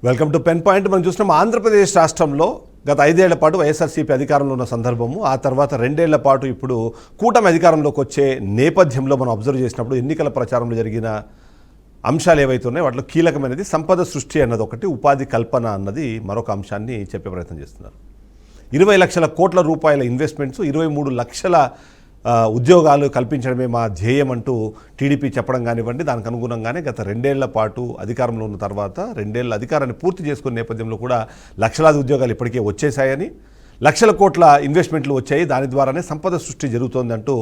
Welcome to pen point. మనం చూసినాం ఆంధ్రప్రదేశ్ రాష్ట్రంలో గత 5 ఏళ్ల పాటు వైఎస్ఆర్సీపీ అధికారంలో ఉన్న సందర్భము, ఆ తర్వాత 2 ఏళ్ల పాటు ఇప్పుడు కూటమి అధికారంలోకి వచ్చే నేపథ్యంలో మనం అబ్జర్వ్ చేసినప్పుడు ఎన్నికల ప్రచారంలో జరిగిన అంశాలు ఏవైతే ఉన్నాయో వాటిలో కీలకమైనది సంపద సృష్టి అన్నది ఒకటి, ఉపాధి కల్పన అన్నది మరొక అంశాన్ని చెప్పే ప్రయత్నం చేస్తున్నారు. 20 లక్షల కోట్ల రూపాయల ఇన్వెస్ట్మెంట్స్, 23 లక్షల ఉద్యోగాలు కల్పించడమే మా ధ్యేయం అంటూ టీడీపీ చెప్పడం కానివ్వండి, దానికి అనుగుణంగానే గత 2 ఏళ్ల పాటు అధికారంలో ఉన్న తర్వాత 2 ఏళ్ల అధికారాన్ని పూర్తి చేసుకునే నేపథ్యంలో కూడా లక్షలాది ఉద్యోగాలు ఇప్పటికే వచ్చేసాయని, లక్షల కోట్ల ఇన్వెస్ట్మెంట్లు వచ్చాయి, దాని ద్వారానే సంపద సృష్టి జరుగుతోందంటూ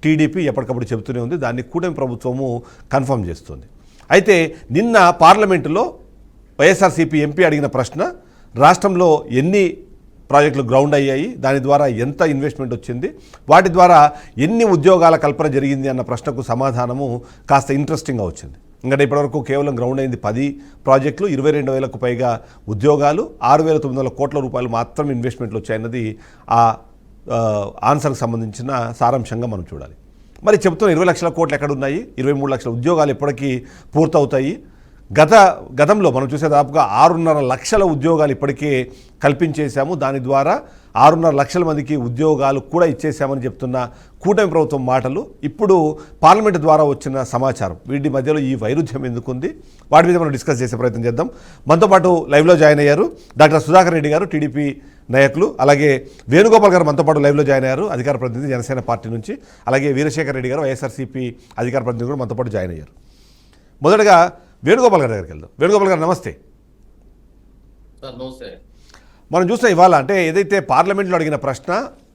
టీడీపీ ఎప్పటికప్పుడు చెబుతూనే ఉంది. దాన్ని కూటమి ప్రభుత్వము కన్ఫర్మ్ చేస్తుంది. అయితే నిన్న పార్లమెంటులో వైఎస్ఆర్సీపీ ఎంపీ అడిగిన ప్రశ్న, రాష్ట్రంలో ఎన్ని ప్రాజెక్టులు గ్రౌండ్ అయ్యాయి, దాని ద్వారా ఎంత ఇన్వెస్ట్మెంట్ వచ్చింది, వాటి ద్వారా ఎన్ని ఉద్యోగాల కల్పన జరిగింది అన్న ప్రశ్నకు సమాధానము కాస్త ఇంట్రెస్టింగ్గా వచ్చింది. ఎందుకంటే ఇప్పటివరకు కేవలం గ్రౌండ్ అయింది 10 ప్రాజెక్టులు, 22,000కు పైగా ఉద్యోగాలు, 6,900 కోట్ల రూపాయలు మాత్రం ఇన్వెస్ట్మెంట్లు వచ్చాయన్నది ఆ ఆన్సర్కి సంబంధించిన సారాంశంగా మనం చూడాలి. మరి చెప్తున్న 20 లక్షల కోట్లు ఎక్కడున్నాయి, 23 లక్షల ఉద్యోగాలు ఎప్పటికీ పూర్తవుతాయి? గతంలో మనం చూసే దాదాపుగా 6.5 లక్షల ఉద్యోగాలు ఇప్పటికే కల్పించేశాము, దాని ద్వారా 6.5 లక్షల మందికి ఉద్యోగాలు కూడా ఇచ్చేసామని చెప్తున్న కూటమి ప్రభుత్వం మాటలు, ఇప్పుడు పార్లమెంట్ ద్వారా వచ్చిన సమాచారం, వీటి మధ్యలో ఈ వైరుధ్యం ఎందుకుంది, వాటి మీద మనం డిస్కస్ చేసే ప్రయత్నం చేద్దాం. మనతో పాటు లైవ్లో జాయిన్ అయ్యారు డాక్టర్ సుధాకర్ రెడ్డి గారు, టీడీపీ నాయకులు, అలాగే వేణుగోపాల్ గారు మనతో పాటు లైవ్లో జాయిన్ అయ్యారు, అధికార ప్రతినిధి జనసేన పార్టీ నుంచి, అలాగే వీరశేఖర్ రెడ్డి గారు వైఎస్ఆర్సీపీ అధికార ప్రతినిధి కూడా మనతో పాటు జాయిన్ అయ్యారు. మొదటగా వేణుగోపాల్ గారి దగ్గరికి వెళ్దాం. వేణుగోపాల్ గారు నమస్తే. మనం చూసిన ఇవాళ అంటే ఏదైతే పార్లమెంట్లో అడిగిన ప్రశ్న,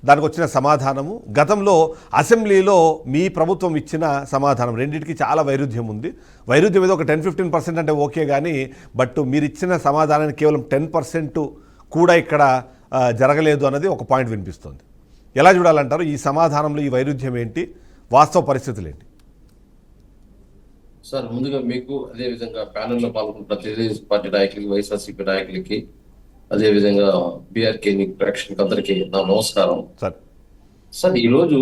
దానికి వచ్చిన సమాధానము, గతంలో అసెంబ్లీలో మీ ప్రభుత్వం ఇచ్చిన సమాధానం, రెండింటికి చాలా వైరుధ్యం ఉంది. వైరుధ్యం ఏదో ఒక 10-15% అంటే ఓకే, కానీ బట్ మీరు ఇచ్చిన సమాధానానికి కేవలం 10% కూడా ఇక్కడ జరగలేదు అన్నది ఒక పాయింట్ వినిపిస్తుంది. ఎలా చూడాలంటారు? ఈ సమాధానంలో ఈ వైరుధ్యం ఏంటి, వాస్తవ పరిస్థితులు ఏంటి? సార్, ముందుగా మీకు, అదేవిధంగా ప్యానెల్లో పాల్గొంటున్న తెలుగుదేశం పార్టీ నాయకులకి, వైఎస్ఆర్సీపీ నాయకులకి, అదేవిధంగా బీఆర్కే ప్రేక్షకులకి అందరికీ నా నమస్కారం. సార్, ఈరోజు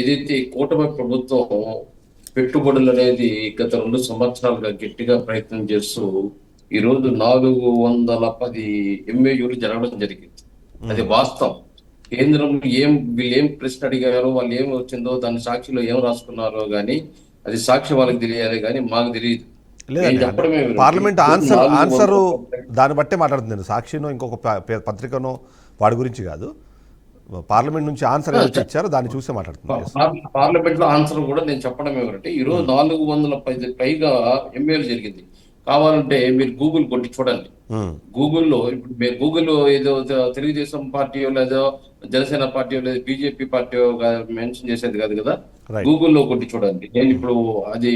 ఏదైతే కూటమి ప్రభుత్వం పెట్టుబడులు అనేది గత 2 సంవత్సరాలుగా గట్టిగా ప్రయత్నం చేస్తూ ఈరోజు 410 MOUలు జరగడం జరిగింది. అది వాస్తవం. కేంద్రంలో వీళ్ళు ఏం ప్రశ్న అడిగారో, వాళ్ళు ఏం వచ్చిందో, దాని సాక్షిలో ఏం రాసుకున్నారో కానీ అది సాక్షి వాళ్ళకి తెలియాలి, కానీ మాకు తెలియదు. పార్లమెంట్ ఆన్సర్ దాన్ని బట్టే మాట్లాడుతుంది. సాక్షినో ఇంకొక పత్రికనో వాడి గురించి కాదు, పార్లమెంట్ నుంచి ఆన్సర్ ఇచ్చారో దాన్ని చూసే మాట్లాడుతుంది. పార్లమెంట్ లో ఆన్సర్ కూడా నేను చెప్పడం ఏమంటే, ఈరోజు 410 పైగా MOUలు జరిగింది. కావాలంటే మీరు గూగుల్ కొట్టి చూడండి. గూగుల్లో ఇప్పుడు మీరు గూగుల్లో ఏదో తెలుగుదేశం పార్టీ లేదో జనసేన పార్టీ లేదా బీజేపీ పార్టీ మెన్షన్ చేసేది కాదు కదా, గూగుల్లో కొట్టి చూడండి. నేను ఇప్పుడు అది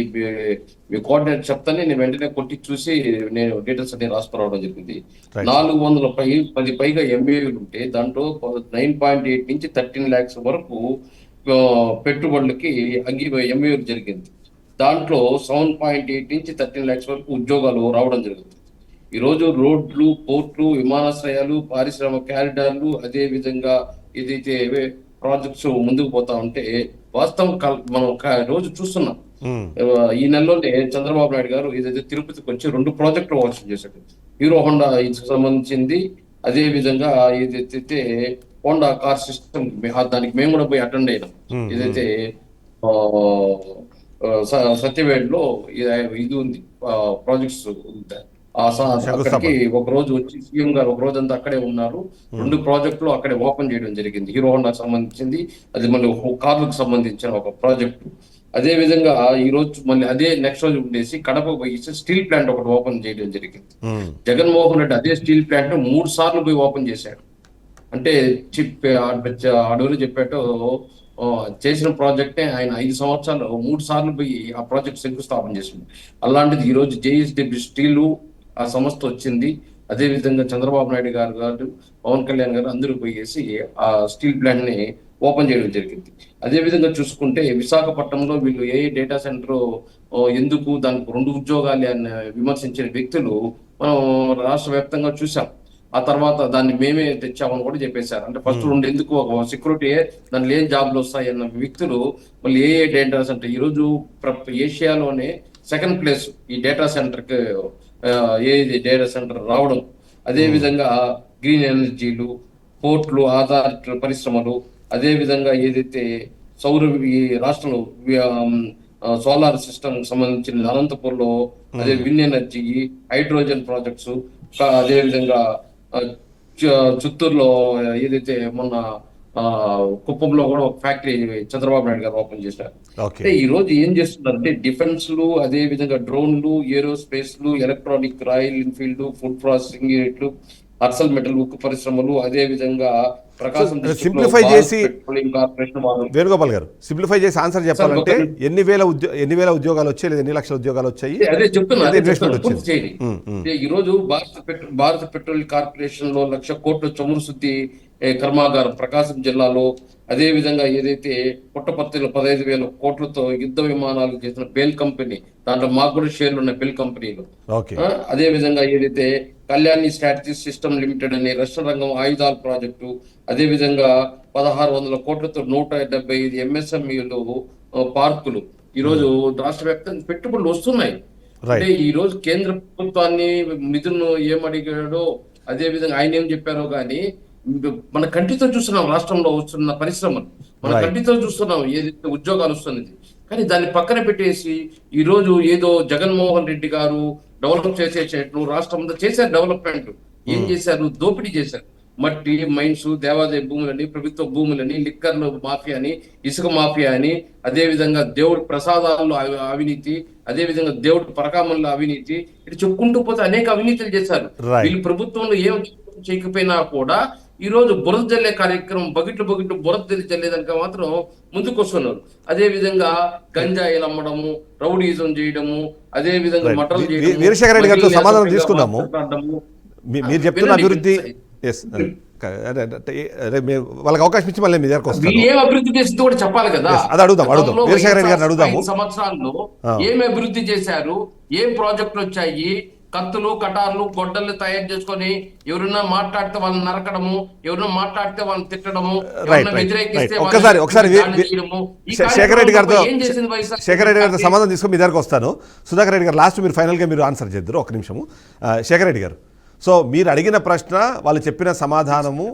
మీ కోఆర్డినేట్ చెప్తానే నేను వెంటనే కొట్టి చూసి నేను డీటెయిల్స్ అన్ని రాసుకురావడం జరిగింది. 410 పైగా MOUలు ఉంటే దాంట్లో 9.8 నుంచి 13 lakhs వరకు పెట్టుబడులకి MOUలు జరిగింది. దాంట్లో 7.8 నుంచి 13 lakhs వరకు ఉద్యోగాలు రావడం జరుగుతుంది. ఈరోజు రోడ్లు, పోర్ట్లు, విమానాశ్రయాలు, పారిశ్రామిక క్యారిడార్లు, అదే విధంగా ఏదైతే ప్రాజెక్ట్స్ ముందుకు పోతా ఉంటే వాస్తవం మనం రోజు చూస్తున్నాం. ఈ నెలలోనే చంద్రబాబు నాయుడు గారు ఏదైతే తిరుపతికి వచ్చి 2 ప్రాజెక్టులు ఓపెన్ చేశాడు. హీరో హోండా సంబంధించింది, అదే విధంగా ఏదైతే హోండా కార్ సిస్టమ్, దానికి మేము కూడా పోయి అటెండ్ అయినాం. ఏదైతే సత్యవేడ్లో ఇది ఉంది, ప్రాజెక్ట్స్. అక్కడికి ఒక రోజు వచ్చి సీఎం గారు ఒక రోజు అంతా అక్కడే ఉన్నారు. 2 ప్రాజెక్టులు అక్కడే ఓపెన్ చేయడం జరిగింది. హీరో హోండాకి సంబంధించింది, అది మళ్ళీ కార్లకు సంబంధించిన ఒక ప్రాజెక్టు. అదే విధంగా ఈ రోజు మళ్ళీ అదే నెక్స్ట్ రోజు ఉండేసి కడప పోయి స్టీల్ ప్లాంట్ ఒకటి ఓపెన్ చేయడం జరిగింది. జగన్మోహన్ రెడ్డి అదే స్టీల్ ప్లాంట్ 3 సార్లు పోయి ఓపెన్ చేశాడు. అంటే అడవులు చెప్పేటో చేసిన ప్రాజెక్టే ఆయన 5 సంవత్సరాలు 3 సార్లు పోయి ఆ ప్రాజెక్ట్ శంకుస్థాపన చేసింది. అలాంటిది ఈ రోజు JSW స్టీలు ఆ సంస్థ వచ్చింది. అదే విధంగా చంద్రబాబు నాయుడు గారు, పవన్ కళ్యాణ్ గారు అందరూ పోయేసి ఆ స్టీల్ ప్లాంట్ ని ఓపెన్ చేయడం జరిగింది. అదే విధంగా చూసుకుంటే విశాఖపట్నంలో వీళ్ళు ఏ డేటా సెంటర్ ఎందుకు, దానికి 2 ఉద్యోగాలు అని విమర్శించిన వ్యక్తులు మనం రాష్ట్ర వ్యాప్తంగా చూసాం. ఆ తర్వాత దాన్ని మేమే తెచ్చామని కూడా చెప్పేశారు. అంటే ఫస్ట్ 2 ఎందుకు, సెక్యూరిటీ, దానిలో ఏం జాబ్లు వస్తాయి అన్న వ్యక్తులు మళ్ళీ ఏ డేటా సెంటర్ ఈరోజు ఏషియాలోనే 2nd ప్లేస్ ఈ డేటా సెంటర్ కి ఏది డేటా సెంటర్ రావడం, అదే విధంగా గ్రీన్ ఎనర్జీలు, పోర్ట్లు, ఆధారిత పరిశ్రమలు, అదే విధంగా ఏదైతే సౌర ఈ రాష్ట్రంలో సోలార్ సిస్టమ్ సంబంధించిన అనంతపూర్లో అదే విండ్ ఎనర్జీ, హైడ్రోజన్ ప్రాజెక్ట్స్, అదే విధంగా ఆ, చిత్తూరులో ఏదైతే మొన్న ఆ కుప్పంలో కూడా ఒక ఫ్యాక్టరీ చంద్రబాబు నాయుడు గారు ఓపెన్ చేశారు. ఓకే. అంటే ఈ రోజు ఏం చేస్తున్నారంటే డిఫెన్స్లు, అదే విధంగా డ్రోన్లు, ఏరోస్పేస్లు, electronic, Royal Enfield, food processing యూనిట్లు, అర్సల్ మెటల్ ఉక్కు పరిశ్రమలు, అదే విధంగా ప్రకాశం డిస్ట్రిక్ట్ లో సింప్లిఫై భారత్ చేసి పెట్రోలియం కార్పొరేషన్ వాళ్ళు. వేణుగోపాల్ గారు సింప్లిఫై చేసి ఆన్సర్ చెప్పాలంటే ఎన్ని వేల ఉద్యోగాలు వచ్చాయి లేదా ఎన్ని లక్షల ఉద్యోగాలు వచ్చాయి, అదే చెప్తున్నా, ఎంత అదే ఇన్వెస్ట్మెంట్ చెప్తున్నా, పూర్తి వచ్చింది? చేయండి. అంటే ఈ రోజు భారత పెట్రోలియం కార్పొరేషన్ లో 1,00,000 కోట్ల చమురు శుద్ధి కర్మాగారం ప్రకాశం జిల్లాలో, అదే విధంగా ఏదైతే పుట్టపర్తిలో 15,000 కోట్లతో యుద్ధ విమానాలు చేసిన బెల్ కంపెనీ, దాంట్లో మాకు కూడా షేర్లు ఉన్నాయి బెల్ కంపెనీలో. ఓకే. అదే విధంగా ఏదైతే కళ్యాణి స్ట్రాటజిక్ సిస్టమ్ లిమిటెడ్ అనే రక్షణ రంగం ఆయుధాల ప్రాజెక్టు, అదే విధంగా 1,600 కోట్లతో 175 ఎంఎస్ఎంఈలు పార్కులు ఈ రోజు రాష్ట్ర వ్యాప్తంగా పెట్టుబడులు వస్తున్నాయి. అంటే ఈ రోజు కేంద్ర ప్రభుత్వాన్ని నిధులను ఏమడిగాడో, అదే విధంగా ఆయన ఏం చెప్పారో గానీ మన కంటితో చూస్తున్నాం రాష్ట్రంలో వస్తున్న పరిశ్రమలు, మన కంటితో చూస్తున్నాం ఏదైతే ఉద్యోగాలు వస్తున్నది. కానీ దాన్ని పక్కన పెట్టేసి ఈ రోజు ఏదో జగన్మోహన్ రెడ్డి గారు డెవలప్ చేసేటట్లు రాష్ట్రం అంతా చేశారు. డెవలప్మెంట్ ఏం చేశారు? దోపిడీ చేశారు. మట్టి మైన్స్, దేవాదాయ భూములని, ప్రభుత్వ భూములని, లిక్కర్లు మాఫియా అని, ఇసుక మాఫియా అని, అదే విధంగా దేవుడి ప్రసాదాల్లో అవినీతి, అదే విధంగా దేవుడి పరకామంలో అవినీతి, ఇటు చెప్పుకుంటూ పోతే అనేక అవినీతులు చేశారు. వీళ్ళు ప్రభుత్వంలో ఏం చేయకపోయినా కూడా ఈ రోజు బురద జల్లే కార్యక్రమం, బకెట్లు బురద జల్లేదానికి మాత్రం ముందుకు వస్తున్నారు. అదే విధంగా గంజాయిలు అమ్మడము, రౌడీజం చేయడము, అదే విధంగా మటలు చేయడము. వీరశేఖర రెడ్డి గారితో సమాధానం తీసుకుందాము. మీరు చెప్తున్న అభివృద్ధి వాళ్ళకి అవకాశం ఇచ్చి మళ్ళీ మీ దగ్గరకు వస్తాను. ఏం అభివృద్ధి చేసింది కూడా చెప్పాలి కదా. అది అడుగుదాం. వీరశేఖర రెడ్డి గారిని అడుగుదాము. 5 సంవత్సరాల్లో ఏం అభివృద్ధి చేశారు, ఏం ప్రాజెక్టులు వచ్చాయి, కత్తులు, కటార్లు, గొడ్డలు తయారు చేసుకొని ఎవరైనా మాట్లాడితే వాళ్ళని నరకడము, ఎవరైనా మాట్లాడితే వాళ్ళని తిట్టడము, వ్యతిరేకిస్తే ఒకసారి శేఖర్ రెడ్డి గారితో సమాధానం తీసుకొని మీ దగ్గరకు వస్తాను. సుధాకర్ రెడ్డి గారు లాస్ట్ మీరు ఫైనల్గా మీరు ఆన్సర్ చేద్దరు. ఒక నిమిషము. శేఖర్ రెడ్డి గారు, సో మీరు అడిగిన ప్రశ్న, వాళ్ళు చెప్పిన సమాధానము,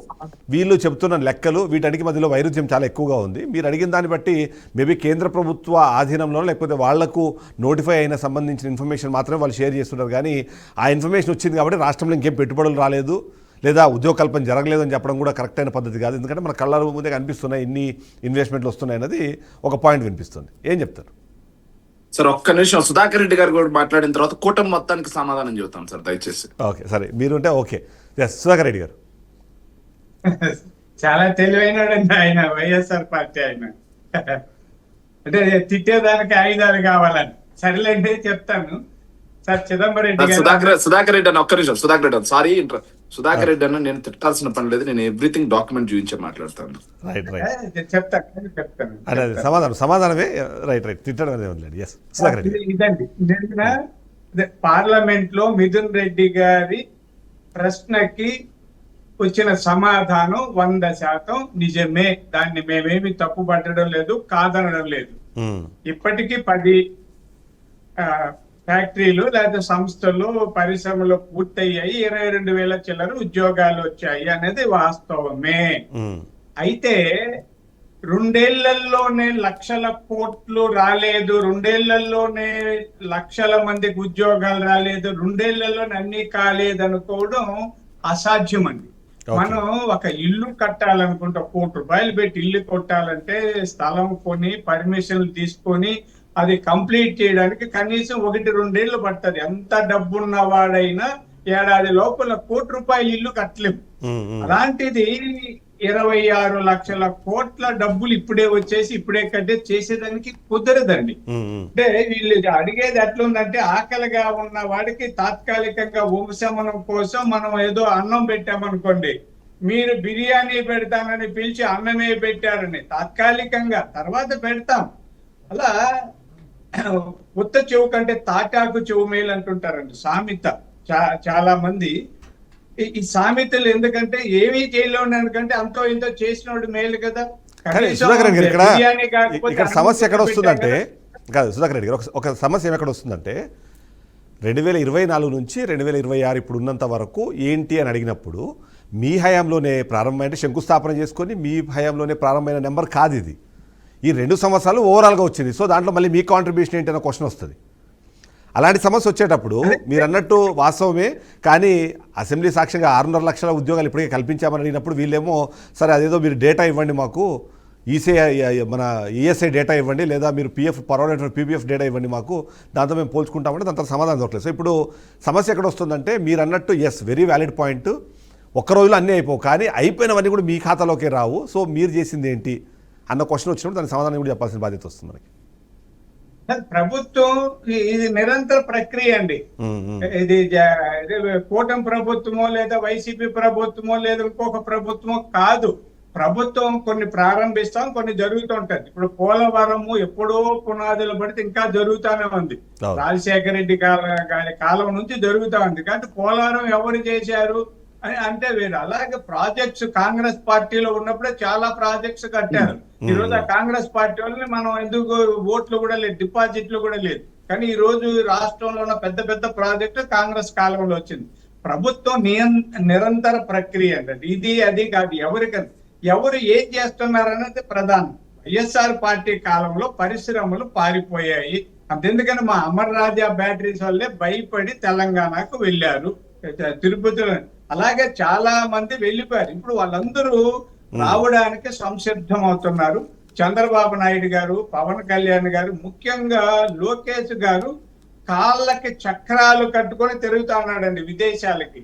వీళ్ళు చెబుతున్న లెక్కలు, వీటన్నిటి మధ్యలో వైరుధ్యం చాలా ఎక్కువగా ఉంది. మీరు అడిగిన దాన్ని బట్టి మేబీ కేంద్ర ప్రభుత్వ ఆధీనంలో లేకపోతే వాళ్లకు నోటిఫై అయిన సంబంధించిన ఇన్ఫర్మేషన్ మాత్రమే వాళ్ళు షేర్ చేస్తున్నారు. కానీ ఆ ఇన్ఫర్మేషన్ వచ్చింది కాబట్టి రాష్ట్రంలో ఇంకేం పెట్టుబడులు రాలేదు లేదా ఉద్యోగ కల్పన జరగలేదు అని చెప్పడం కూడా కరెక్ట్ అయిన పద్ధతి కాదు. ఎందుకంటే మన కళ్ళ ముందే కనిపిస్తున్నాయి ఇన్ని ఇన్వెస్ట్మెంట్లు వస్తున్నాయి అన్నది ఒక పాయింట్ వినిపిస్తుంది. ఏం చెప్తారు సార్? ఒక్క నిమిషం, సుధాకర్ రెడ్డి గారు కూడా మాట్లాడిన తర్వాత కూటమి మొత్తానికి సమాధానం చెబుతాం సార్ దయచేసి. ఓకే, సరే, మీరుంటే ఓకే. సుధాకర్ రెడ్డి గారు చాలా తెలివైనడండి ఆయన, వైఎస్ఆర్ పార్టీ ఆయన. అంటే తిట్టేదానికి ఆయుధాలు కావాలని. సరేలేండి, చెప్తాను సార్. చిదంబరం రెడ్డి సుధాకర్ రెడ్డి అన్న ఒక్క నిమిషం. సుధాకర్ రెడ్డి అన్న, సారీ, సుధాకర్ రెడ్డి అన్న, నేను తిట్టాల్సిన పని లేదు, నేను ఎవ్రీథింగ్ డాక్యుమెంట్ చూపించే మాట్లాడతాను. చెప్తాను. సమాధానమే. రైట్ తిట్టడం ఇదండి, పార్లమెంట్ లో మిథున్ రెడ్డి గారి ప్రశ్నకి వచ్చిన సమాధానం 100% నిజమే. దాన్ని మేమేమి తప్పు పట్టడం లేదు, కాదనడం లేదు. ఇప్పటికీ 10 ఫ్యాక్టరీలు లేదా సంస్థలు, పరిశ్రమలు పూర్తయ్యాయి. 22,000 చిల్లర ఉద్యోగాలు వచ్చాయి అనేది వాస్తవమే. అయితే 2 ఏళ్లలోనే 1,00,000 కోట్లు రాలేదు, 2 ఏళ్లలోనే 1,00,000 మందికి ఉద్యోగాలు రాలేదు, 2 ఏళ్లలోనే అన్ని కాలేదనుకోవడం అసాధ్యం అండి. మనం ఒక ఇల్లు కట్టాలనుకుంటే 1 కోటి రూపాయలు పెట్టి ఇల్లు కొట్టాలంటే స్థలం కొని, పర్మిషన్లు తీసుకొని అది కంప్లీట్ చేయడానికి కనీసం 1-2 ఏళ్ళు పడుతుంది. ఎంత డబ్బున్న వాడైనా ఏడాది లోపల 1 కోటి రూపాయలు ఇల్లు కట్టలేము. అలాంటిది 26 లక్షల కోట్ల డబ్బులు ఇప్పుడే వచ్చేసి ఇప్పుడే కట్టే చేసేదానికి కుదరదండి. అంటే వీళ్ళు అడిగేది ఎట్లుందంటే, ఆకలిగా ఉన్న వాడికి తాత్కాలికంగా ఉపశమనం కోసం మనం ఏదో అన్నం పెట్టామనుకోండి, మీరు బిర్యానీ పెడతానని పిలిచి అన్నమే పెట్టారని తాత్కాలికంగా, తర్వాత పెడతాం. అలా ఉత్త చెవు కంటే తాటాకు చెవు మేలు అంటుంటారండి సామెత. చాలా మంది ఈ సామెతలు ఎందుకంటే ఏమీ చేయలేకంటే అంతో ఇంతో చేసినోడు మేలు కదా. సుధాకర్ రెడ్డి ఇక్కడ సమస్య ఎక్కడ వస్తుందంటే, కాదు సుధాకర్ రెడ్డి గారు, ఒక సమస్య ఎక్కడ వస్తుందంటే, 2024 నుంచి 2026 ఇప్పుడు ఉన్నంత వరకు ఏంటి అని అడిగినప్పుడు మీ హయాంలోనే ప్రారంభమైన శంకుస్థాపన చేసుకొని మీ హయాంలోనే ప్రారంభమైన నెంబర్ కాదు ఇది. ఈ 2 సంవత్సరాలు ఓవరాల్గా వచ్చింది. సో దాంట్లో మళ్ళీ మీ కాంట్రిబ్యూషన్ ఏంటి అన్న క్వశ్చన్ వస్తుంది. అలాంటి సమస్య వచ్చేటప్పుడు మీరు అన్నట్టు వాస్తవమే, కానీ అసెంబ్లీ సాక్ష్యంగా 6.5 లక్షల ఉద్యోగాలు ఇప్పటికే కల్పించామని అడిగినప్పుడు వీళ్ళేమో సరే అదేదో మీరు డేటా ఇవ్వండి, మాకు మన ఈఎస్ఐ డేటా ఇవ్వండి, లేదా మీరు పర్వాలేదు పీపీఎఫ్ డేటా ఇవ్వండి మాకు, దాంతో మేము పోల్చుకుంటామంటే దాంతో సమాధానం దొరకలేదు. సో ఇప్పుడు సమస్య ఎక్కడ వస్తుందంటే మీరు అన్నట్టు ఎస్ వెరీ వ్యాలిడ్ పాయింట్, ఒక్క రోజులో అన్నీ అయిపోవు, కానీ అయిపోయినవన్నీ కూడా మీ ఖాతాలోకి రావు. సో మీరు చేసింది ఏంటి అన్న క్వశ్చన్ వచ్చినప్పుడు దానికి సమాధానం కూడా చెప్పాల్సిన బాధ్యత వస్తుంది మనకి. ప్రభుత్వం ఇది నిరంతర ప్రక్రియ అండి. ఇది కూటమి ప్రభుత్వమో లేదా వైసీపీ ప్రభుత్వమో లేదా ఇంకొక ప్రభుత్వమో కాదు. ప్రభుత్వం కొన్ని ప్రారంభిస్తాం, కొన్ని జరుగుతూ ఉంటది. ఇప్పుడు పోలవరము ఎప్పుడో పునాదులు పడితే ఇంకా జరుగుతానే ఉంది. రాజశేఖర రెడ్డి కాలం నుంచి జరుగుతా ఉంది. కానీ పోలవరం ఎవరు చేశారు అని అంటే వేరు. అలాగే ప్రాజెక్ట్స్ కాంగ్రెస్ పార్టీలో ఉన్నప్పుడే చాలా ప్రాజెక్ట్స్ కట్టారు. ఈ రోజు ఆ కాంగ్రెస్ పార్టీ వాళ్ళని మనం ఎందుకు ఓట్లు కూడా లేదు, డిపాజిట్లు కూడా లేదు. కానీ ఈ రోజు రాష్ట్రంలో ఉన్న పెద్ద పెద్ద ప్రాజెక్టు కాంగ్రెస్ కాలంలో వచ్చింది. ప్రభుత్వం నిరంతర ప్రక్రియ అంటే ఇది అది కాదు. ఎవరు ఏం చేస్తున్నారనేది ప్రధానం. వైఎస్ఆర్ పార్టీ కాలంలో పరిశ్రమలు పారిపోయాయి. అంతెందుకని మా అమర్ రాజా బ్యాటరీస్ వల్లే భయపడి తెలంగాణకు వెళ్ళారు, తిరుపతిలో. అలాగే చాలా మంది వెళ్ళిపోయారు. ఇప్పుడు వాళ్ళందరూ రావడానికి సంసిద్ధం అవుతున్నారు. చంద్రబాబు నాయుడు గారు, పవన్ కళ్యాణ్ గారు, ముఖ్యంగా లోకేష్ గారు కాళ్ళకి చక్రాలు కట్టుకొని తిరుగుతా ఉన్నాడండి విదేశాలకి.